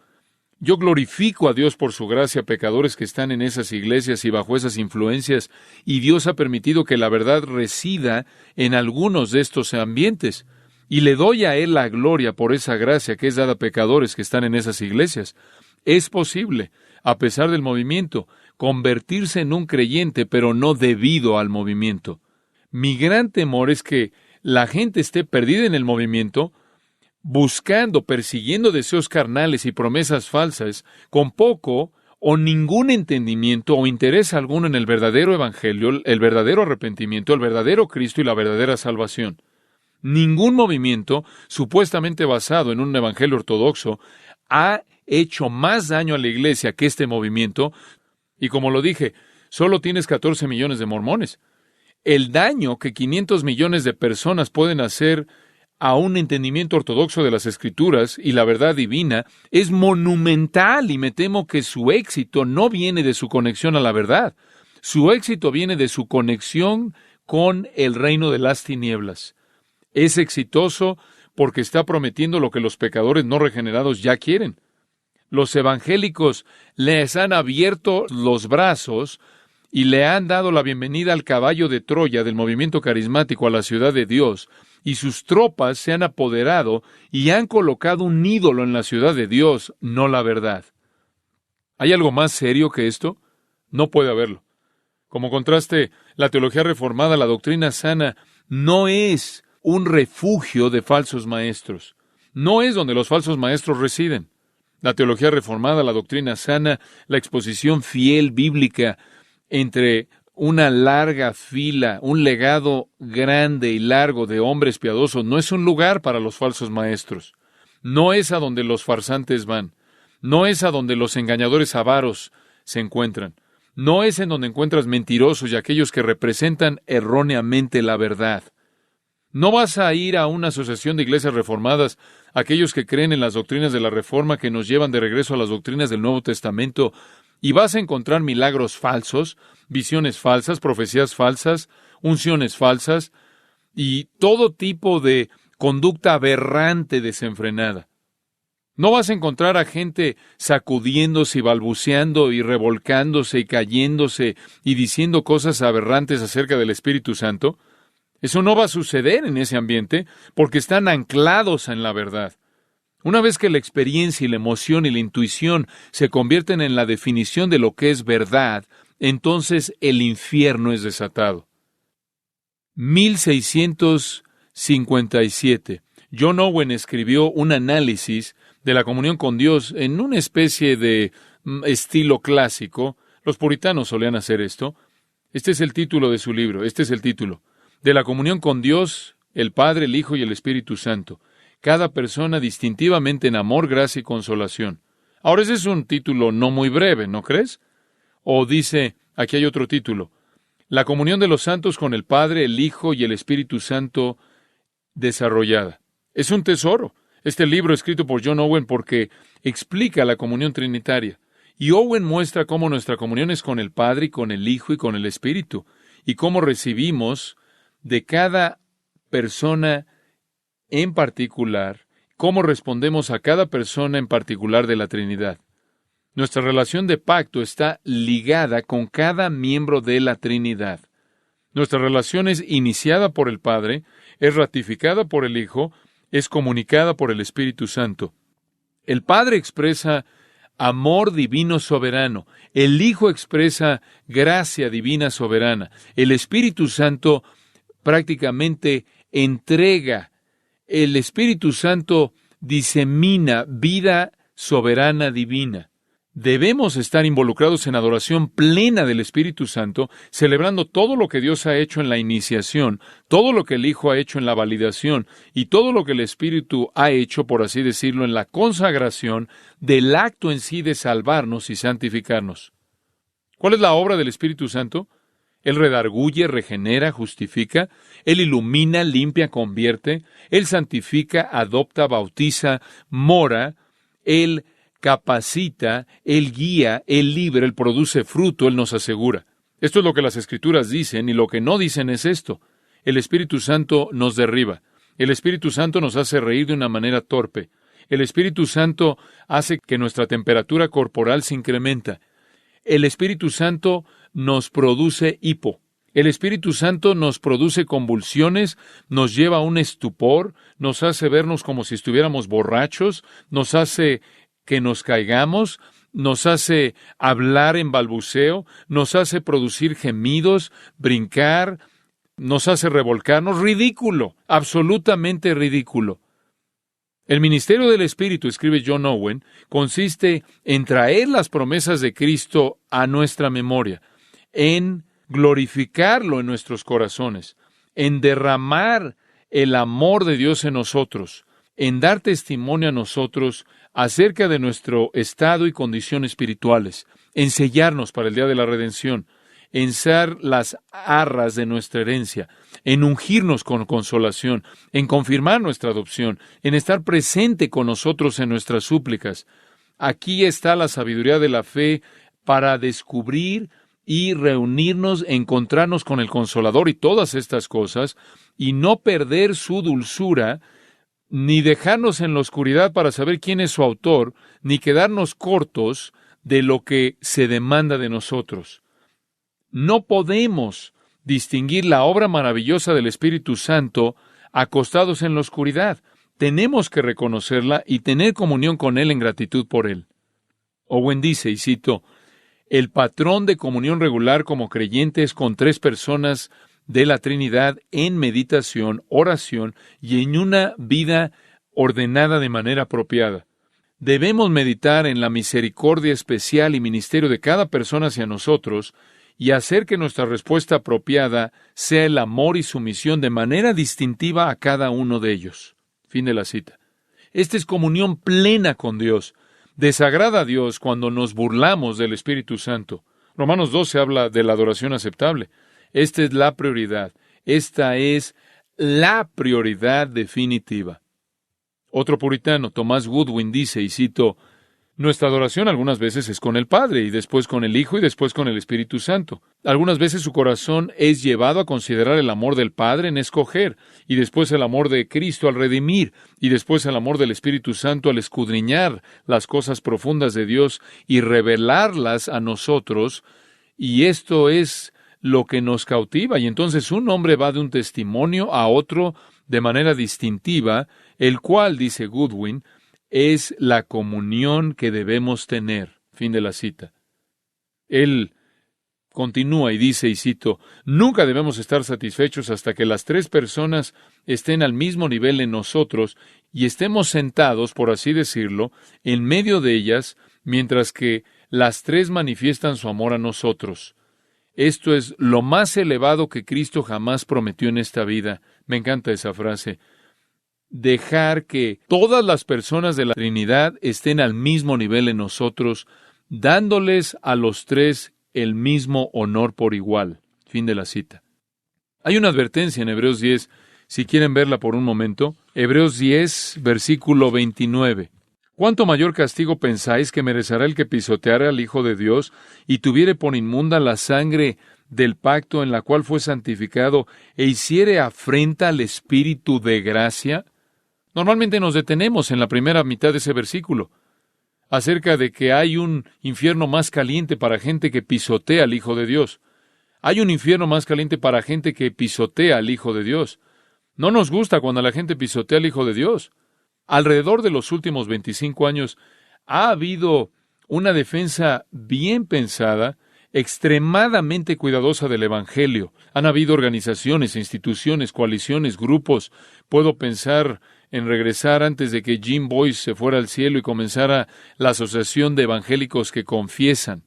Yo glorifico a Dios por su gracia a pecadores que están en esas iglesias y bajo esas influencias, y Dios ha permitido que la verdad resida en algunos de estos ambientes, y le doy a Él la gloria por esa gracia que es dada a pecadores que están en esas iglesias. Es posible, a pesar del movimiento, convertirse en un creyente, pero no debido al movimiento. Mi gran temor es que la gente esté perdida en el movimiento, buscando, persiguiendo deseos carnales y promesas falsas, con poco o ningún entendimiento o interés alguno en el verdadero evangelio, el verdadero arrepentimiento, el verdadero Cristo y la verdadera salvación. Ningún movimiento, supuestamente basado en un evangelio ortodoxo, ha hecho más daño a la iglesia que este movimiento, y como lo dije, solo tienes 14 millones de mormones. El daño que 500 millones de personas pueden hacer a un entendimiento ortodoxo de las Escrituras y la verdad divina es monumental, y me temo que su éxito no viene de su conexión a la verdad. Su éxito viene de su conexión con el reino de las tinieblas. Es exitoso porque está prometiendo lo que los pecadores no regenerados ya quieren. Los evangélicos les han abierto los brazos y le han dado la bienvenida al caballo de Troya del movimiento carismático a la ciudad de Dios, y sus tropas se han apoderado y han colocado un ídolo en la ciudad de Dios, no la verdad. ¿Hay algo más serio que esto? No puede haberlo. Como contraste, la teología reformada, la doctrina sana, no es un refugio de falsos maestros. No es donde los falsos maestros residen. La teología reformada, la doctrina sana, la exposición fiel bíblica entre una larga fila, un legado grande y largo de hombres piadosos, no es un lugar para los falsos maestros. No es a donde los farsantes van. No es a donde los engañadores avaros se encuentran. No es en donde encuentras mentirosos y aquellos que representan erróneamente la verdad. No vas a ir a una asociación de iglesias reformadas, aquellos que creen en las doctrinas de la Reforma que nos llevan de regreso a las doctrinas del Nuevo Testamento, y vas a encontrar milagros falsos, visiones falsas, profecías falsas, unciones falsas y todo tipo de conducta aberrante desenfrenada. No vas a encontrar a gente sacudiéndose y balbuceando y revolcándose y cayéndose y diciendo cosas aberrantes acerca del Espíritu Santo. Eso no va a suceder en ese ambiente porque están anclados en la verdad. Una vez que la experiencia y la emoción y la intuición se convierten en la definición de lo que es verdad, entonces el infierno es desatado. 1657. John Owen escribió un análisis de la comunión con Dios en una especie de estilo clásico. Los puritanos solían hacer esto. Este es el título de su libro. Este es el título. De la comunión con Dios, el Padre, el Hijo y el Espíritu Santo. Cada persona distintivamente en amor, gracia y consolación. Ahora, ese es un título no muy breve, ¿no crees? O dice, aquí hay otro título. La comunión de los santos con el Padre, el Hijo y el Espíritu Santo desarrollada. Es un tesoro. Este libro escrito por John Owen porque explica la comunión trinitaria. Y Owen muestra cómo nuestra comunión es con el Padre y con el Hijo y con el Espíritu. Y cómo recibimos de cada persona en particular, cómo respondemos a cada persona en particular de la Trinidad. Nuestra relación de pacto está ligada con cada miembro de la Trinidad. Nuestra relación es iniciada por el Padre, es ratificada por el Hijo, es comunicada por el Espíritu Santo. El Padre expresa amor divino soberano. El Hijo expresa gracia divina soberana. El Espíritu Santo prácticamente entrega. El Espíritu Santo disemina vida soberana divina. Debemos estar involucrados en adoración plena del Espíritu Santo, celebrando todo lo que Dios ha hecho en la iniciación, todo lo que el Hijo ha hecho en la validación y todo lo que el Espíritu ha hecho, por así decirlo, en la consagración del acto en sí de salvarnos y santificarnos. ¿Cuál es la obra del Espíritu Santo? Él redarguye, regenera, justifica, Él ilumina, limpia, convierte, Él santifica, adopta, bautiza, mora, Él capacita, Él guía, Él libra, Él produce fruto, Él nos asegura. Esto es lo que las Escrituras dicen, y lo que no dicen es esto. El Espíritu Santo nos derriba. El Espíritu Santo nos hace reír de una manera torpe. El Espíritu Santo hace que nuestra temperatura corporal se incrementa. El Espíritu Santo nos produce hipo. El Espíritu Santo nos produce convulsiones, nos lleva a un estupor, nos hace vernos como si estuviéramos borrachos, nos hace que nos caigamos, nos hace hablar en balbuceo, nos hace producir gemidos, brincar, nos hace revolcarnos. Ridículo, absolutamente ridículo. El ministerio del Espíritu, escribe John Owen, consiste en traer las promesas de Cristo a nuestra memoria, en glorificarlo en nuestros corazones, en derramar el amor de Dios en nosotros, en dar testimonio a nosotros acerca de nuestro estado y condición espirituales, en sellarnos para el día de la redención, en ser las arras de nuestra herencia, en ungirnos con consolación, en confirmar nuestra adopción, en estar presente con nosotros en nuestras súplicas. Aquí está la sabiduría de la fe para descubrir y reunirnos, encontrarnos con el Consolador y todas estas cosas, y no perder su dulzura, ni dejarnos en la oscuridad para saber quién es su autor, ni quedarnos cortos de lo que se demanda de nosotros. No podemos distinguir la obra maravillosa del Espíritu Santo acostados en la oscuridad. Tenemos que reconocerla y tener comunión con Él en gratitud por Él. Owen dice, y cito, el patrón de comunión regular como creyente es con 3 personas de la Trinidad en meditación, oración y en una vida ordenada de manera apropiada. Debemos meditar en la misericordia especial y ministerio de cada persona hacia nosotros y hacer que nuestra respuesta apropiada sea el amor y sumisión de manera distintiva a cada uno de ellos. Fin de la cita. Esta es comunión plena con Dios. Desagrada a Dios cuando nos burlamos del Espíritu Santo. Romanos 12 habla de la adoración aceptable. Esta es la prioridad. Esta es la prioridad definitiva. Otro puritano, Thomas Goodwin, dice, y cito, Nuestra adoración algunas veces es con el Padre, y después con el Hijo, y después con el Espíritu Santo. Algunas veces su corazón es llevado a considerar el amor del Padre en escoger, y después el amor de Cristo al redimir, y después el amor del Espíritu Santo al escudriñar las cosas profundas de Dios y revelarlas a nosotros, y esto es lo que nos cautiva, y entonces un hombre va de un testimonio a otro de manera distintiva, el cual, dice Goodwin, es la comunión que debemos tener. Fin de la cita. Él continúa y dice, y cito, nunca debemos estar satisfechos hasta que las tres personas estén al mismo nivel en nosotros y estemos sentados, por así decirlo, en medio de ellas, mientras que las tres manifiestan su amor a nosotros. Esto es lo más elevado que Cristo jamás prometió en esta vida. Me encanta esa frase. Dejar que todas las personas de la Trinidad estén al mismo nivel en nosotros, dándoles a los tres el mismo honor por igual. Fin de la cita. Hay una advertencia en Hebreos 10, si quieren verla por un momento. Hebreos 10, versículo 29. ¿Cuánto mayor castigo pensáis que merecerá el que pisoteare al Hijo de Dios y tuviere por inmunda la sangre del pacto en la cual fue santificado e hiciere afrenta al Espíritu de gracia? Normalmente nos detenemos en la primera mitad de ese versículo, acerca de que hay un infierno más caliente para gente que pisotea al Hijo de Dios. Hay un infierno más caliente para gente que pisotea al Hijo de Dios. No nos gusta cuando la gente pisotea al Hijo de Dios. Alrededor de los últimos 25 años ha habido una defensa bien pensada, extremadamente cuidadosa del Evangelio. Han habido organizaciones, instituciones, coaliciones, grupos. Puedo pensar en regresar antes de que Jim Boyce se fuera al cielo y comenzara la Asociación de Evangélicos que Confiesan.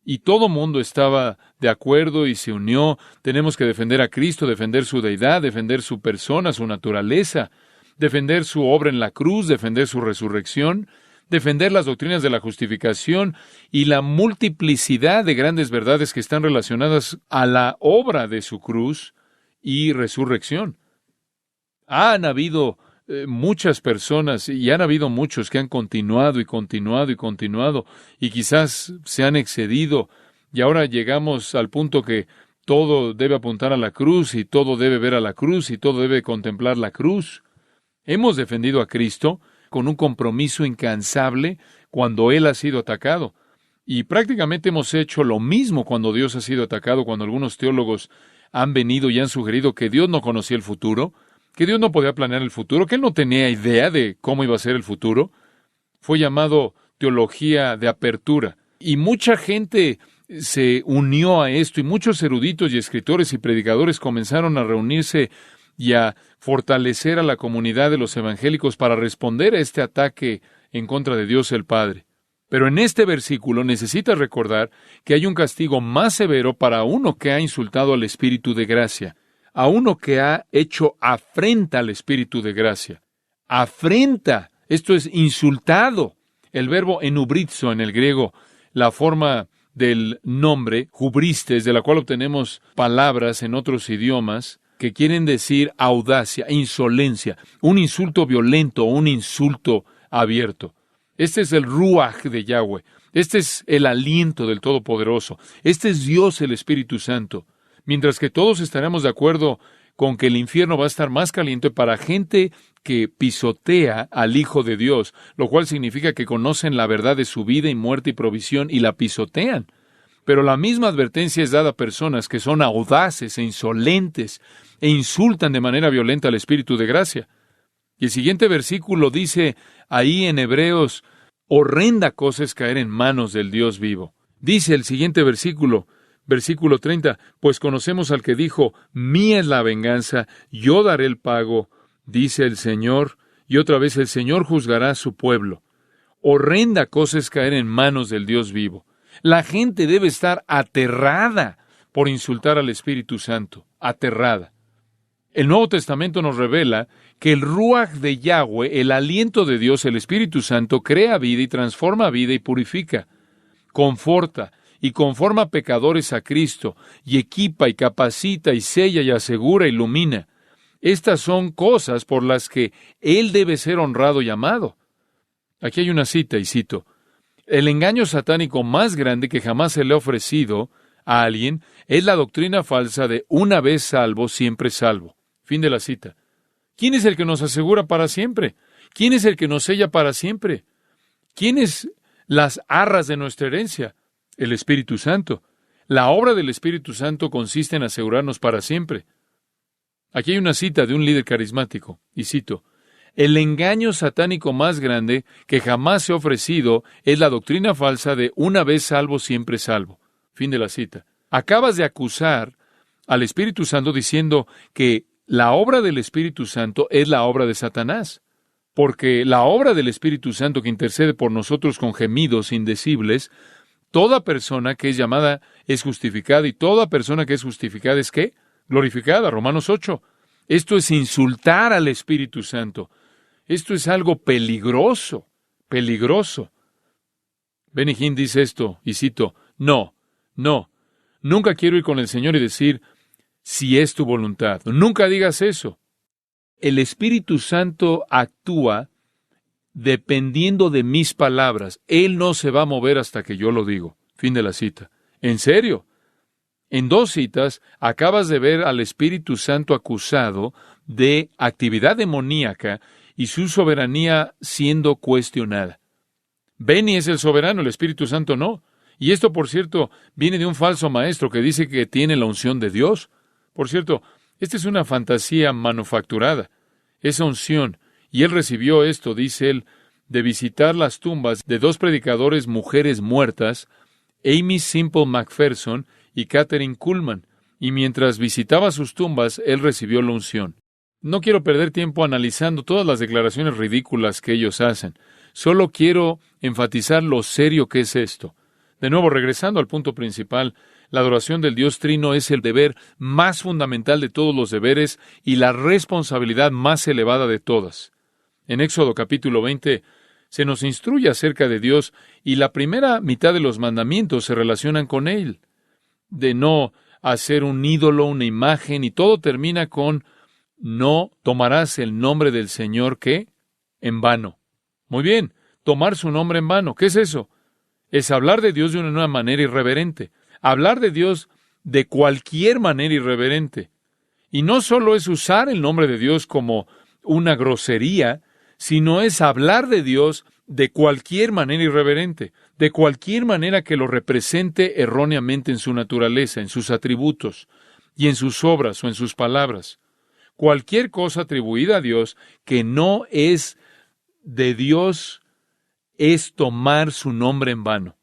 Y todo mundo estaba de acuerdo y se unió. Tenemos que defender a Cristo, defender su deidad, defender su persona, su naturaleza, defender su obra en la cruz, defender su resurrección, defender las doctrinas de la justificación y la multiplicidad de grandes verdades que están relacionadas a la obra de su cruz y resurrección. Han habido muchas personas y han habido muchos que han continuado y continuado y continuado y quizás se han excedido y ahora llegamos al punto que todo debe apuntar a la cruz y todo debe ver a la cruz y todo debe contemplar la cruz. Hemos defendido a Cristo con un compromiso incansable cuando Él ha sido atacado. Y prácticamente hemos hecho lo mismo cuando Dios ha sido atacado, cuando algunos teólogos han venido y han sugerido que Dios no conocía el futuro, que Dios no podía planear el futuro, que Él no tenía idea de cómo iba a ser el futuro. Fue llamado teología de apertura. Y mucha gente se unió a esto, y muchos eruditos y escritores y predicadores comenzaron a reunirse y a fortalecer a la comunidad de los evangélicos para responder a este ataque en contra de Dios el Padre. Pero en este versículo necesitas recordar que hay un castigo más severo para uno que ha insultado al Espíritu de gracia, a uno que ha hecho afrenta al Espíritu de gracia. Afrenta, esto es insultado. El verbo enubrizo en el griego, la forma del nombre, hubristes, de la cual obtenemos palabras en otros idiomas, que quieren decir audacia, insolencia, un insulto violento, un insulto abierto. Este es el ruaj de Yahweh. Este es el aliento del Todopoderoso. Este es Dios, el Espíritu Santo. Mientras que todos estaremos de acuerdo con que el infierno va a estar más caliente para gente que pisotea al Hijo de Dios, lo cual significa que conocen la verdad de su vida y muerte y provisión y la pisotean. Pero la misma advertencia es dada a personas que son audaces e insolentes e insultan de manera violenta al Espíritu de gracia. Y el siguiente versículo dice ahí en Hebreos, horrenda cosa es caer en manos del Dios vivo. Dice el siguiente versículo, versículo 30, pues conocemos al que dijo, mía es la venganza, yo daré el pago, dice el Señor, y otra vez el Señor juzgará a su pueblo. Horrenda cosa es caer en manos del Dios vivo. La gente debe estar aterrada por insultar al Espíritu Santo, aterrada. El Nuevo Testamento nos revela que el Ruaj de Yahweh, el aliento de Dios, el Espíritu Santo, crea vida y transforma vida y purifica, conforta y conforma pecadores a Cristo, y equipa y capacita y sella y asegura y ilumina. Estas son cosas por las que Él debe ser honrado y amado. Aquí hay una cita, y cito, El engaño satánico más grande que jamás se le ha ofrecido a alguien es la doctrina falsa de una vez salvo, siempre salvo. Fin de la cita. ¿Quién es el que nos asegura para siempre? ¿Quién es el que nos sella para siempre? ¿Quién es las arras de nuestra herencia? El Espíritu Santo. La obra del Espíritu Santo consiste en asegurarnos para siempre. Aquí hay una cita de un líder carismático, y cito: el engaño satánico más grande que jamás se ha ofrecido es la doctrina falsa de una vez salvo, siempre salvo. Fin de la cita. Acabas de acusar al Espíritu Santo diciendo que la obra del Espíritu Santo es la obra de Satanás, porque la obra del Espíritu Santo que intercede por nosotros con gemidos indecibles, toda persona que es llamada es justificada, y toda persona que es justificada es ¿qué? Glorificada. Romanos 8. Esto es insultar al Espíritu Santo. Esto es algo peligroso, peligroso. Benny Hinn dice esto, y cito: no, nunca quiero ir con el Señor y decir, si es tu voluntad. Nunca digas eso. El Espíritu Santo actúa dependiendo de mis palabras. Él no se va a mover hasta que yo lo digo. Fin de la cita. ¿En serio? En 2 citas acabas de ver al Espíritu Santo acusado de actividad demoníaca y su soberanía siendo cuestionada. Benny es el soberano, el Espíritu Santo no. Y esto, por cierto, viene de un falso maestro que dice que tiene la unción de Dios. Por cierto, esta es una fantasía manufacturada, esa unción. Y él recibió esto, dice él, de visitar las tumbas de 2 predicadores mujeres muertas, Amy Simple McPherson y Catherine Kuhlman. Y mientras visitaba sus tumbas, él recibió la unción. No quiero perder tiempo analizando todas las declaraciones ridículas que ellos hacen. Solo quiero enfatizar lo serio que es esto. De nuevo, regresando al punto principal, la adoración del Dios Trino es el deber más fundamental de todos los deberes y la responsabilidad más elevada de todas. En Éxodo capítulo 20 se nos instruye acerca de Dios y la primera mitad de los mandamientos se relacionan con Él. De no hacer un ídolo, una imagen, y todo termina con no tomarás el nombre del Señor, ¿qué? En vano. Muy bien, tomar su nombre en vano. ¿Qué es eso? Es hablar de Dios de una nueva manera irreverente. Hablar de Dios de cualquier manera irreverente. Y no solo es usar el nombre de Dios como una grosería, sino es hablar de Dios de cualquier manera irreverente, de cualquier manera que lo represente erróneamente en su naturaleza, en sus atributos, y en sus obras o en sus palabras. Cualquier cosa atribuida a Dios que no es de Dios es tomar su nombre en vano.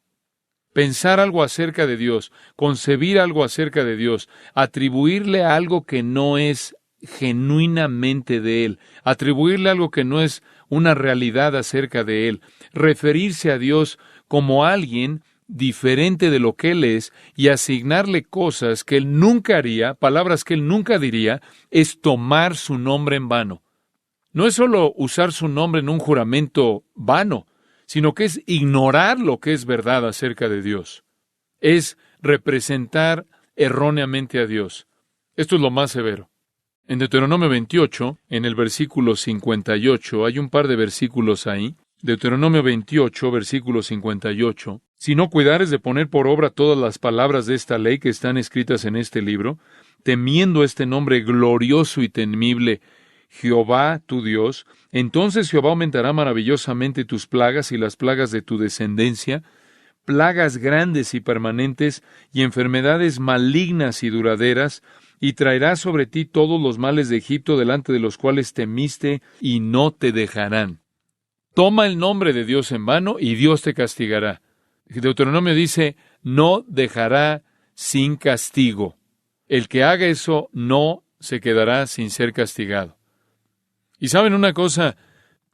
Pensar algo acerca de Dios, concebir algo acerca de Dios, atribuirle algo que no es genuinamente de Él, atribuirle algo que no es una realidad acerca de Él, referirse a Dios como alguien diferente de lo que Él es y asignarle cosas que Él nunca haría, palabras que Él nunca diría, es tomar su nombre en vano. No es solo usar su nombre en un juramento vano, sino que es ignorar lo que es verdad acerca de Dios. Es representar erróneamente a Dios. Esto es lo más severo. En Deuteronomio 28, en el versículo 58, hay un par de versículos ahí. Deuteronomio 28, versículo 58. Si no cuidares de poner por obra todas las palabras de esta ley que están escritas en este libro, temiendo este nombre glorioso y temible, Jehová tu Dios, entonces Jehová aumentará maravillosamente tus plagas y las plagas de tu descendencia, plagas grandes y permanentes, y enfermedades malignas y duraderas, y traerá sobre ti todos los males de Egipto delante de los cuales temiste, y no te dejarán. Toma el nombre de Dios en vano, y Dios te castigará. Deuteronomio dice, no dejará sin castigo. El que haga eso no se quedará sin ser castigado. Y saben una cosa,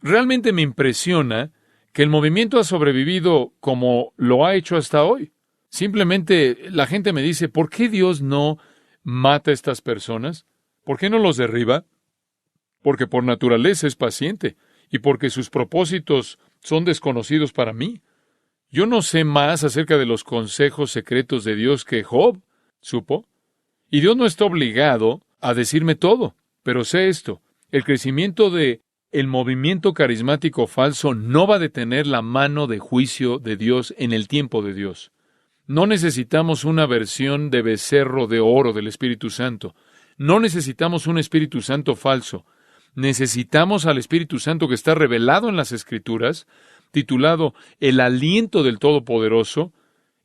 realmente me impresiona que el movimiento ha sobrevivido como lo ha hecho hasta hoy. Simplemente la gente me dice, ¿por qué Dios no mata a estas personas? ¿Por qué no los derriba? Porque por naturaleza es paciente y porque sus propósitos son desconocidos para mí. Yo no sé más acerca de los consejos secretos de Dios que Job supo. Y Dios no está obligado a decirme todo, pero sé esto. El crecimiento de El movimiento carismático falso no va a detener la mano de juicio de Dios en el tiempo de Dios. No necesitamos una versión de becerro de oro del Espíritu Santo. No necesitamos un Espíritu Santo falso. Necesitamos al Espíritu Santo que está revelado en las Escrituras, titulado El aliento del Todopoderoso,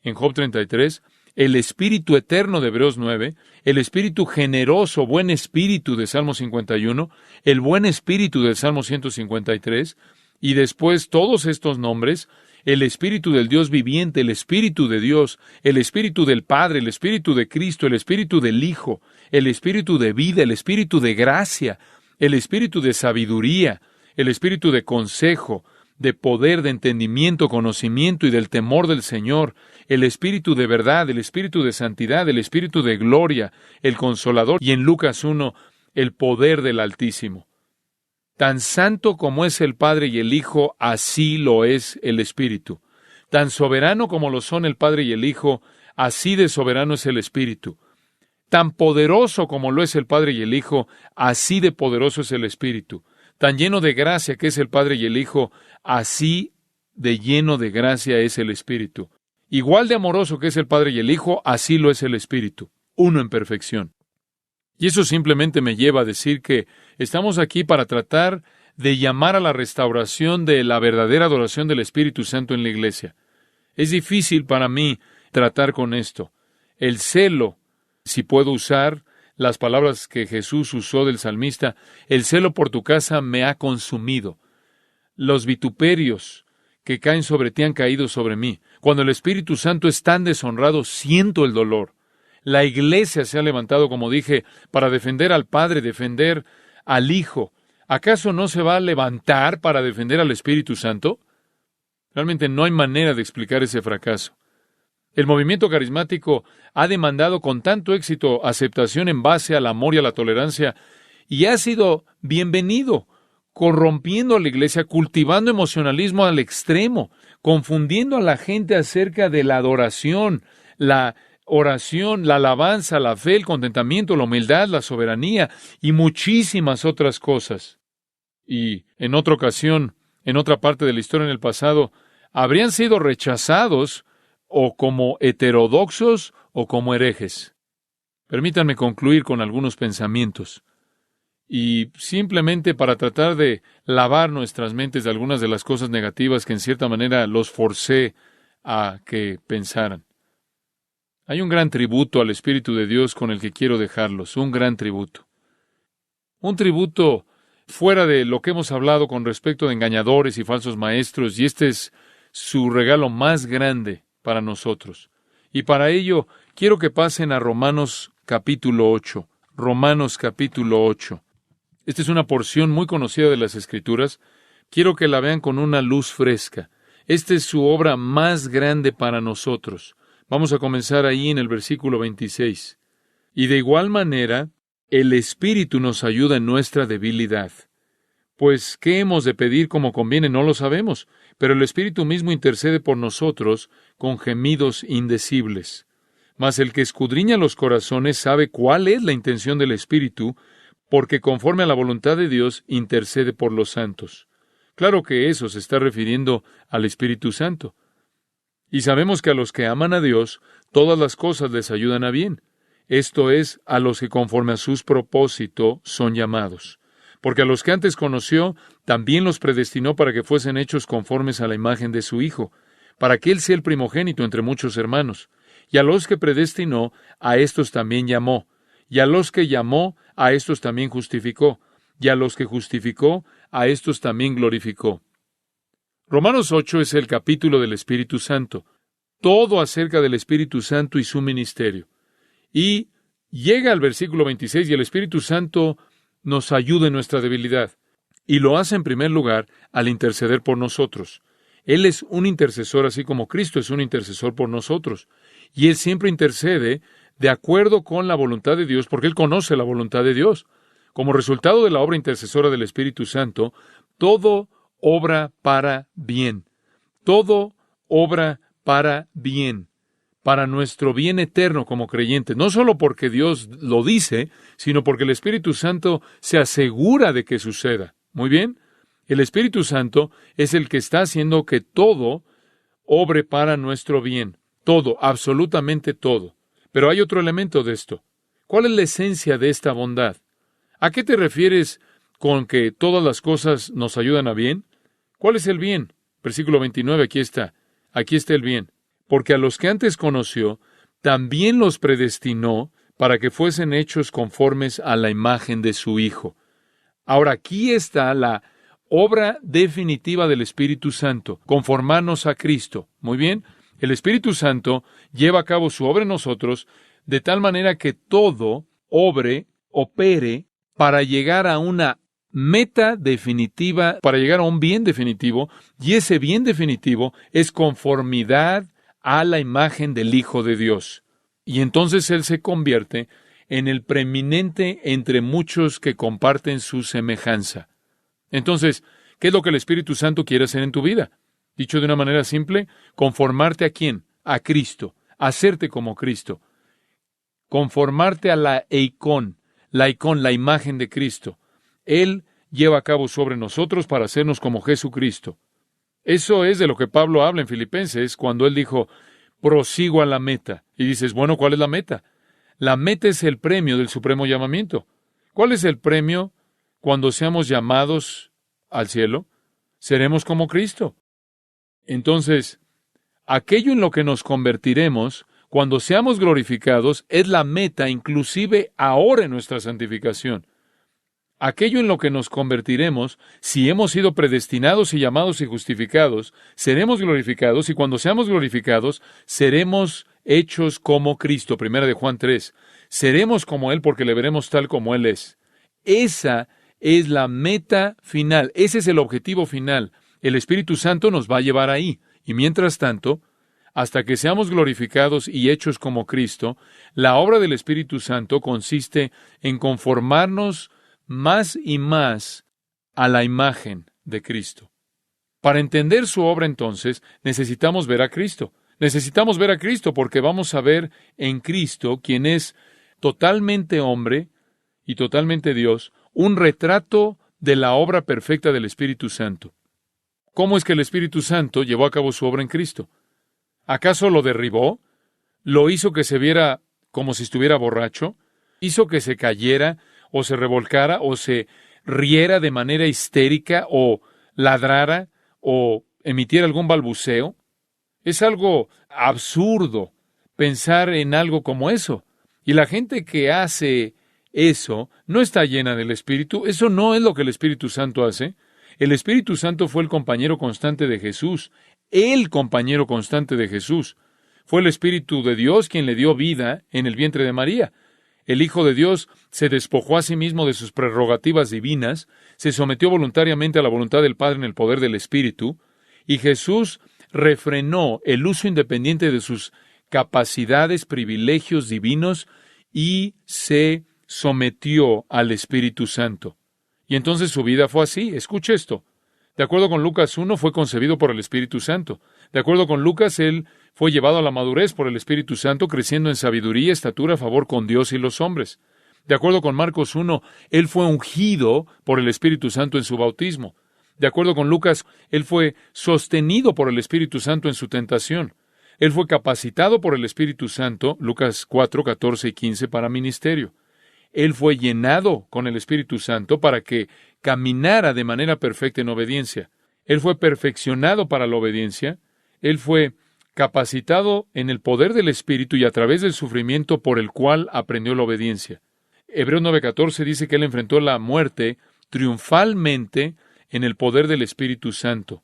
en Job 33, el Espíritu eterno de Hebreos 9, el Espíritu generoso, buen Espíritu de Salmo 51, el buen Espíritu del Salmo 153, y después todos estos nombres, el Espíritu del Dios viviente, el Espíritu de Dios, el Espíritu del Padre, el Espíritu de Cristo, el Espíritu del Hijo, el Espíritu de vida, el Espíritu de gracia, el Espíritu de sabiduría, el Espíritu de consejo, de poder, de entendimiento, conocimiento y del temor del Señor, el Espíritu de verdad, el Espíritu de santidad, el Espíritu de gloria, el Consolador, y en Lucas 1, el poder del Altísimo. Tan santo como es el Padre y el Hijo, así lo es el Espíritu. Tan soberano como lo son el Padre y el Hijo, así de soberano es el Espíritu. Tan poderoso como lo es el Padre y el Hijo, así de poderoso es el Espíritu. Tan lleno de gracia que es el Padre y el Hijo, así de lleno de gracia es el Espíritu. Igual de amoroso que es el Padre y el Hijo, así lo es el Espíritu, uno en perfección. Y eso simplemente me lleva a decir que estamos aquí para tratar de llamar a la restauración de la verdadera adoración del Espíritu Santo en la iglesia. Es difícil para mí tratar con esto. El celo, si puedo usar las palabras que Jesús usó del salmista, el celo por tu casa me ha consumido. Los vituperios que caen sobre ti han caído sobre mí. Cuando el Espíritu Santo es tan deshonrado, siento el dolor. La iglesia se ha levantado, como dije, para defender al Padre, defender al Hijo. ¿Acaso no se va a levantar para defender al Espíritu Santo? Realmente no hay manera de explicar ese fracaso. El movimiento carismático ha demandado con tanto éxito aceptación en base al amor y a la tolerancia, y ha sido bienvenido, corrompiendo a la iglesia, cultivando emocionalismo al extremo, confundiendo a la gente acerca de la adoración, la oración, la alabanza, la fe, el contentamiento, la humildad, la soberanía y muchísimas otras cosas. Y en otra ocasión, en otra parte de la historia en el pasado, habrían sido rechazados o como heterodoxos o como herejes. Permítanme concluir con algunos pensamientos. Y simplemente para tratar de lavar nuestras mentes de algunas de las cosas negativas que en cierta manera los forcé a que pensaran. Hay un gran tributo al Espíritu de Dios con el que quiero dejarlos, un gran tributo. Un tributo fuera de lo que hemos hablado con respecto de engañadores y falsos maestros, y este es su regalo más grande para nosotros. Y para ello, quiero que pasen a Romanos capítulo 8. Romanos capítulo 8. Esta es una porción muy conocida de las Escrituras. Quiero que la vean con una luz fresca. Esta es su obra más grande para nosotros. Vamos a comenzar ahí en el versículo 26. Y de igual manera, el Espíritu nos ayuda en nuestra debilidad. Pues, ¿qué hemos de pedir como conviene? No lo sabemos, pero el Espíritu mismo intercede por nosotros con gemidos indecibles. Mas el que escudriña los corazones sabe cuál es la intención del Espíritu, porque conforme a la voluntad de Dios intercede por los santos. Claro que eso se está refiriendo al Espíritu Santo. Y sabemos que a los que aman a Dios, todas las cosas les ayudan a bien. Esto es, a los que conforme a sus propósitos son llamados. Porque a los que antes conoció, también los predestinó para que fuesen hechos conformes a la imagen de su Hijo, para que Él sea el primogénito entre muchos hermanos. Y a los que predestinó, a estos también llamó. Y a los que llamó, a estos también justificó. Y a los que justificó, a estos también glorificó. Romanos 8 es el capítulo del Espíritu Santo. Todo acerca del Espíritu Santo y su ministerio. Y llega al versículo 26 y el Espíritu Santo nos ayuda en nuestra debilidad. Y lo hace en primer lugar al interceder por nosotros. Él es un intercesor así como Cristo es un intercesor por nosotros. Y Él siempre intercede de acuerdo con la voluntad de Dios porque Él conoce la voluntad de Dios. Como resultado de la obra intercesora del Espíritu Santo, todo obra para bien. Todo obra para bien. Para nuestro bien eterno como creyentes. No solo porque Dios lo dice, sino porque el Espíritu Santo se asegura de que suceda. ¿Muy bien? El Espíritu Santo es el que está haciendo que todo obre para nuestro bien. Todo, absolutamente todo. Pero hay otro elemento de esto. ¿Cuál es la esencia de esta bondad? ¿A qué te refieres con que todas las cosas nos ayudan a bien? ¿Cuál es el bien? Versículo 29, aquí está. Aquí está el bien. Porque a los que antes conoció, también los predestinó para que fuesen hechos conformes a la imagen de su Hijo. Ahora, aquí está la obra definitiva del Espíritu Santo, conformarnos a Cristo. Muy bien, el Espíritu Santo lleva a cabo su obra en nosotros de tal manera que todo opere para llegar a una meta definitiva, para llegar a un bien definitivo, y ese bien definitivo es conformidad a la imagen del Hijo de Dios. Y entonces Él se convierte en el preeminente entre muchos que comparten su semejanza. Entonces, ¿qué es lo que el Espíritu Santo quiere hacer en tu vida? Dicho de una manera simple, conformarte ¿a quién? A Cristo, hacerte como Cristo. Conformarte a la eikón, la imagen de Cristo. Él lleva a cabo sobre nosotros para hacernos como Jesucristo. Eso es de lo que Pablo habla en Filipenses cuando él dijo, prosigo a la meta. Y dices, bueno, ¿cuál es la meta? La meta es el premio del supremo llamamiento. ¿Cuál es el premio cuando seamos llamados al cielo? Seremos como Cristo. Entonces, aquello en lo que nos convertiremos cuando seamos glorificados es la meta, inclusive ahora en nuestra santificación. Aquello en lo que nos convertiremos, si hemos sido predestinados y llamados y justificados, seremos glorificados, y cuando seamos glorificados, seremos hechos como Cristo. Primera de Juan 3. Seremos como Él porque le veremos tal como Él es. Esa es la meta final, ese es el objetivo final. El Espíritu Santo nos va a llevar ahí. Y mientras tanto, hasta que seamos glorificados y hechos como Cristo, la obra del Espíritu Santo consiste en conformarnos más y más a la imagen de Cristo. Para entender su obra, entonces, necesitamos ver a Cristo. Necesitamos ver a Cristo porque vamos a ver en Cristo, quien es totalmente hombre y totalmente Dios, un retrato de la obra perfecta del Espíritu Santo. ¿Cómo es que el Espíritu Santo llevó a cabo su obra en Cristo? ¿Acaso lo derribó? ¿Lo hizo que se viera como si estuviera borracho? ¿Hizo que se cayera o se revolcara o se riera de manera histérica o ladrara o emitiera algún balbuceo? Es algo absurdo pensar en algo como eso. Y la gente que hace eso no está llena del Espíritu. Eso no es lo que el Espíritu Santo hace. El Espíritu Santo fue el compañero constante de Jesús. El compañero constante de Jesús. Fue el Espíritu de Dios quien le dio vida en el vientre de María. El Hijo de Dios se despojó a sí mismo de sus prerrogativas divinas, se sometió voluntariamente a la voluntad del Padre en el poder del Espíritu, y Jesús refrenó el uso independiente de sus capacidades, privilegios divinos, y se sometió al Espíritu Santo. Y entonces su vida fue así. Escuche esto. De acuerdo con Lucas 1, fue concebido por el Espíritu Santo. De acuerdo con Lucas, él fue llevado a la madurez por el Espíritu Santo, creciendo en sabiduría, estatura, favor con Dios y los hombres. De acuerdo con Marcos 1, él fue ungido por el Espíritu Santo en su bautismo. De acuerdo con Lucas, él fue sostenido por el Espíritu Santo en su tentación. Él fue capacitado por el Espíritu Santo, Lucas 4, 14 y 15, para ministerio. Él fue llenado con el Espíritu Santo para que caminara de manera perfecta en obediencia. Él fue perfeccionado para la obediencia. Él fue capacitado en el poder del Espíritu y a través del sufrimiento por el cual aprendió la obediencia. Hebreos 9:14 dice que él enfrentó la muerte triunfalmente en el poder del Espíritu Santo.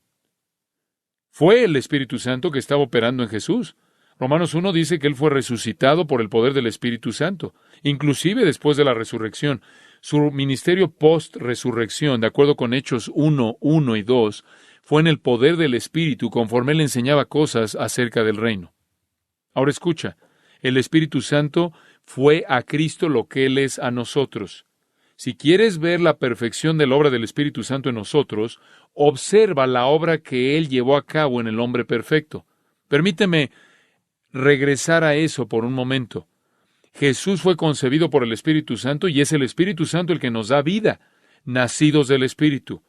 Fue el Espíritu Santo que estaba operando en Jesús. Romanos 1 dice que él fue resucitado por el poder del Espíritu Santo, inclusive después de la resurrección. Su ministerio post-resurrección, de acuerdo con Hechos 1, 1 y 2, fue en el poder del Espíritu conforme él enseñaba cosas acerca del reino. Ahora escucha, el Espíritu Santo fue a Cristo lo que Él es a nosotros. Si quieres ver la perfección de la obra del Espíritu Santo en nosotros, observa la obra que Él llevó a cabo en el hombre perfecto. Permíteme regresar a eso por un momento. Jesús fue concebido por el Espíritu Santo y es el Espíritu Santo el que nos da vida, nacidos del Espíritu.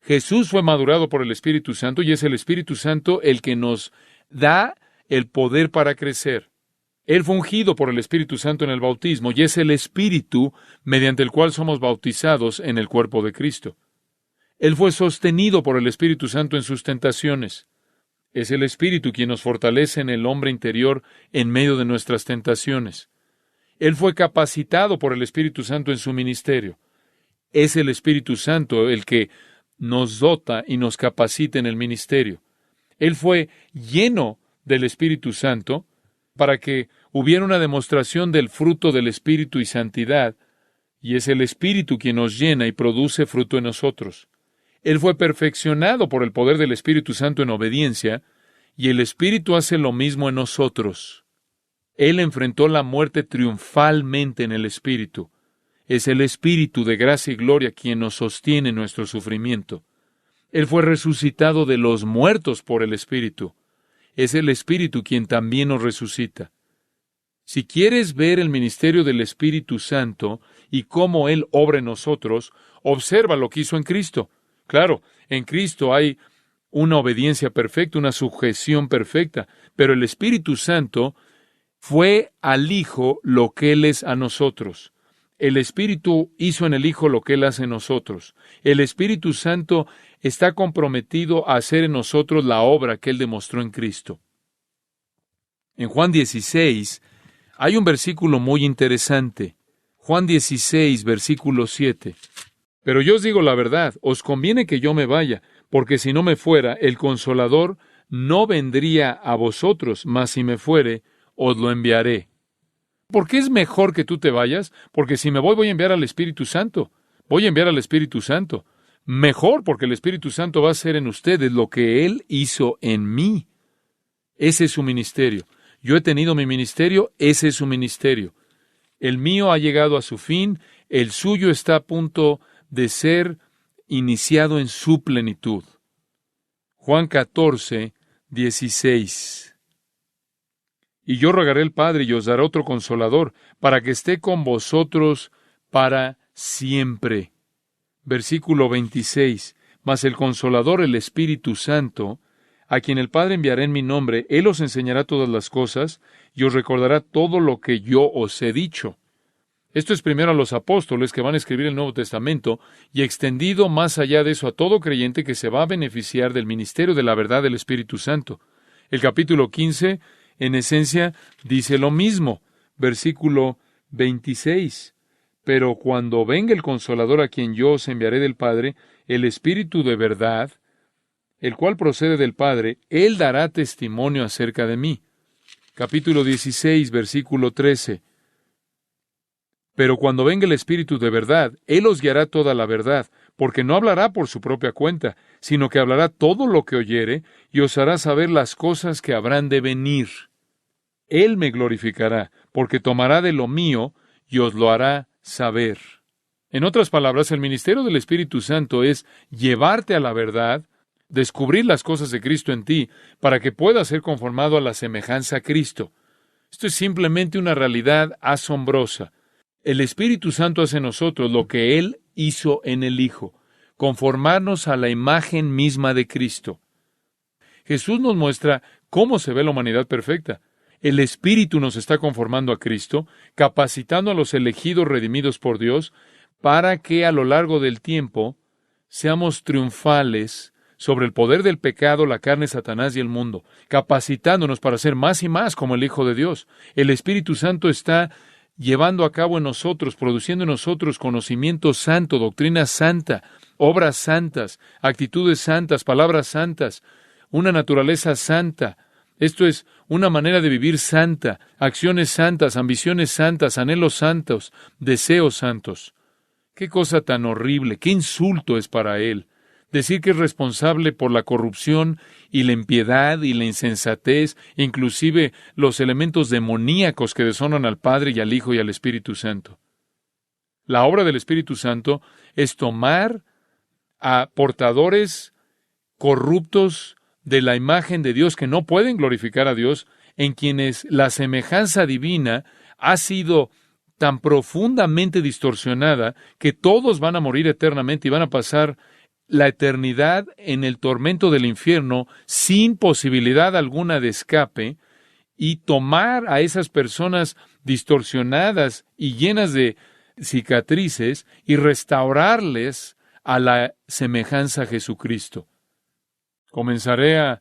Jesús fue madurado por el Espíritu Santo y es el Espíritu Santo el que nos da el poder para crecer. Él fue ungido por el Espíritu Santo en el bautismo y es el Espíritu mediante el cual somos bautizados en el cuerpo de Cristo. Él fue sostenido por el Espíritu Santo en sus tentaciones. Es el Espíritu quien nos fortalece en el hombre interior en medio de nuestras tentaciones. Él fue capacitado por el Espíritu Santo en su ministerio. Es el Espíritu Santo el que nos dota y nos capacita en el ministerio. Él fue lleno del Espíritu Santo para que hubiera una demostración del fruto del Espíritu y santidad, y es el Espíritu quien nos llena y produce fruto en nosotros. Él fue perfeccionado por el poder del Espíritu Santo en obediencia, y el Espíritu hace lo mismo en nosotros. Él enfrentó la muerte triunfalmente en el Espíritu. Es el Espíritu de gracia y gloria quien nos sostiene en nuestro sufrimiento. Él fue resucitado de los muertos por el Espíritu. Es el Espíritu quien también nos resucita. Si quieres ver el ministerio del Espíritu Santo y cómo Él obra en nosotros, observa lo que hizo en Cristo. Claro, en Cristo hay una obediencia perfecta, una sujeción perfecta, pero el Espíritu Santo fue al Hijo lo que Él es a nosotros. El Espíritu hizo en el Hijo lo que Él hace en nosotros. El Espíritu Santo está comprometido a hacer en nosotros la obra que Él demostró en Cristo. En Juan 16 hay un versículo muy interesante. Juan 16, versículo 7. Pero yo os digo la verdad, os conviene que yo me vaya, porque si no me fuera, el Consolador no vendría a vosotros, mas si me fuere, os lo enviaré. ¿Por qué es mejor que tú te vayas? Porque si me voy a enviar al Espíritu Santo. Voy a enviar al Espíritu Santo. Mejor, porque el Espíritu Santo va a hacer en ustedes lo que Él hizo en mí. Ese es su ministerio. Yo he tenido mi ministerio, ese es su ministerio. El mío ha llegado a su fin, el suyo está a punto de ser iniciado en su plenitud. Juan 14, 16. Y yo rogaré al Padre y os daré otro Consolador, para que esté con vosotros para siempre. Versículo 26. Mas el Consolador, el Espíritu Santo, a quien el Padre enviará en mi nombre, Él os enseñará todas las cosas, y os recordará todo lo que yo os he dicho. Esto es primero a los apóstoles que van a escribir el Nuevo Testamento, y extendido más allá de eso a todo creyente que se va a beneficiar del ministerio de la verdad del Espíritu Santo. El capítulo 15, en esencia, dice lo mismo. Versículo 26. Pero cuando venga el Consolador a quien yo os enviaré del Padre, el Espíritu de verdad, el cual procede del Padre, Él dará testimonio acerca de mí. Capítulo 16, versículo 13. Pero cuando venga el Espíritu de verdad, Él os guiará toda la verdad, porque no hablará por su propia cuenta, sino que hablará todo lo que oyere, y os hará saber las cosas que habrán de venir. Él me glorificará, porque tomará de lo mío, y os lo hará saber. En otras palabras, el ministerio del Espíritu Santo es llevarte a la verdad, descubrir las cosas de Cristo en ti, para que puedas ser conformado a la semejanza a Cristo. Esto es simplemente una realidad asombrosa. El Espíritu Santo hace en nosotros lo que Él hizo en el Hijo, conformarnos a la imagen misma de Cristo. Jesús nos muestra cómo se ve la humanidad perfecta. El Espíritu nos está conformando a Cristo, capacitando a los elegidos redimidos por Dios, para que a lo largo del tiempo seamos triunfales sobre el poder del pecado, la carne, Satanás y el mundo, capacitándonos para ser más y más como el Hijo de Dios. El Espíritu Santo está llevando a cabo en nosotros, produciendo en nosotros conocimiento santo, doctrina santa, obras santas, actitudes santas, palabras santas, una naturaleza santa. Esto es una manera de vivir santa, acciones santas, ambiciones santas, anhelos santos, deseos santos. ¡Qué cosa tan horrible! ¡Qué insulto es para Él! Decir que es responsable por la corrupción y la impiedad y la insensatez, inclusive los elementos demoníacos que deshonran al Padre y al Hijo y al Espíritu Santo. La obra del Espíritu Santo es tomar a portadores corruptos de la imagen de Dios que no pueden glorificar a Dios, en quienes la semejanza divina ha sido tan profundamente distorsionada que todos van a morir eternamente y van a pasar la eternidad en el tormento del infierno sin posibilidad alguna de escape, y tomar a esas personas distorsionadas y llenas de cicatrices y restaurarles a la semejanza a Jesucristo. Comenzaré a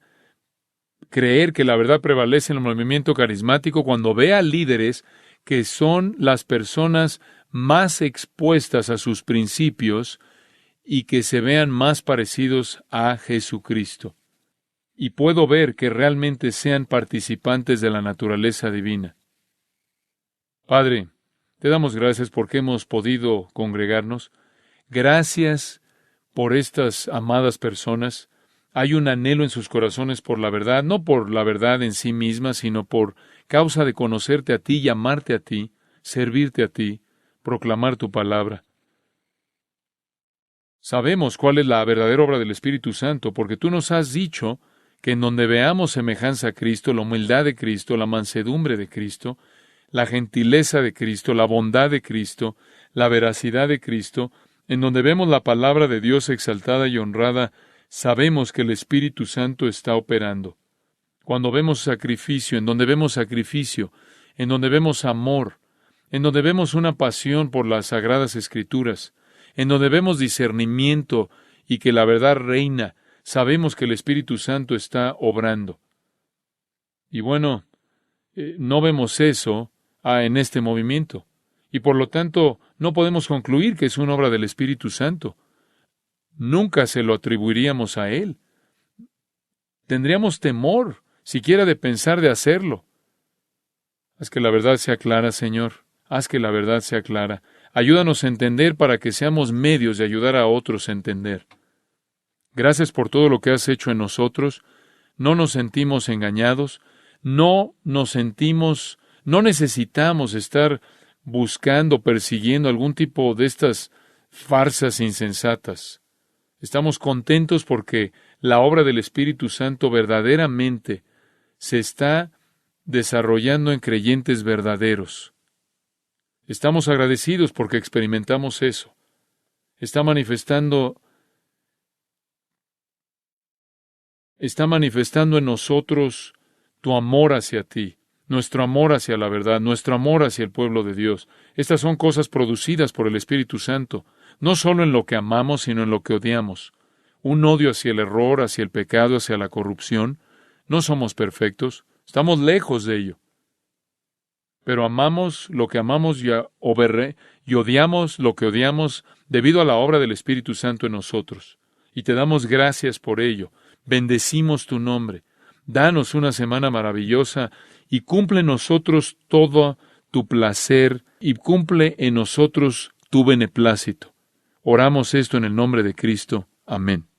creer que la verdad prevalece en el movimiento carismático cuando vea líderes que son las personas más expuestas a sus principios y que se vean más parecidos a Jesucristo. Y puedo ver que realmente sean participantes de la naturaleza divina. Padre, te damos gracias porque hemos podido congregarnos. Gracias por estas amadas personas. Hay un anhelo en sus corazones por la verdad, no por la verdad en sí misma, sino por causa de conocerte a ti, llamarte a ti, servirte a ti, proclamar tu palabra. Sabemos cuál es la verdadera obra del Espíritu Santo, porque tú nos has dicho que en donde veamos semejanza a Cristo, la humildad de Cristo, la mansedumbre de Cristo, la gentileza de Cristo, la bondad de Cristo, la veracidad de Cristo, en donde vemos la palabra de Dios exaltada y honrada, sabemos que el Espíritu Santo está operando. Cuando vemos sacrificio, en donde vemos sacrificio, en donde vemos amor, en donde vemos una pasión por las Sagradas Escrituras, en donde vemos discernimiento y que la verdad reina, sabemos que el Espíritu Santo está obrando. Y bueno, no vemos eso en este movimiento. Y por lo tanto, no podemos concluir que es una obra del Espíritu Santo. Nunca se lo atribuiríamos a Él. Tendríamos temor, siquiera de pensar de hacerlo. Haz que la verdad sea clara, Señor. Haz que la verdad sea clara. Ayúdanos a entender para que seamos medios de ayudar a otros a entender. Gracias por todo lo que has hecho en nosotros. No nos sentimos engañados. No necesitamos estar buscando, persiguiendo algún tipo de estas farsas insensatas. Estamos contentos porque la obra del Espíritu Santo verdaderamente se está desarrollando en creyentes verdaderos. Estamos agradecidos porque experimentamos eso. Está manifestando en nosotros tu amor hacia ti, nuestro amor hacia la verdad, nuestro amor hacia el pueblo de Dios. Estas son cosas producidas por el Espíritu Santo, no solo en lo que amamos, sino en lo que odiamos. Un odio hacia el error, hacia el pecado, hacia la corrupción. No somos perfectos, estamos lejos de ello. Pero amamos lo que amamos y odiamos lo que odiamos debido a la obra del Espíritu Santo en nosotros. Y te damos gracias por ello. Bendecimos tu nombre. Danos una semana maravillosa y cumple en nosotros todo tu placer y cumple en nosotros tu beneplácito. Oramos esto en el nombre de Cristo. Amén.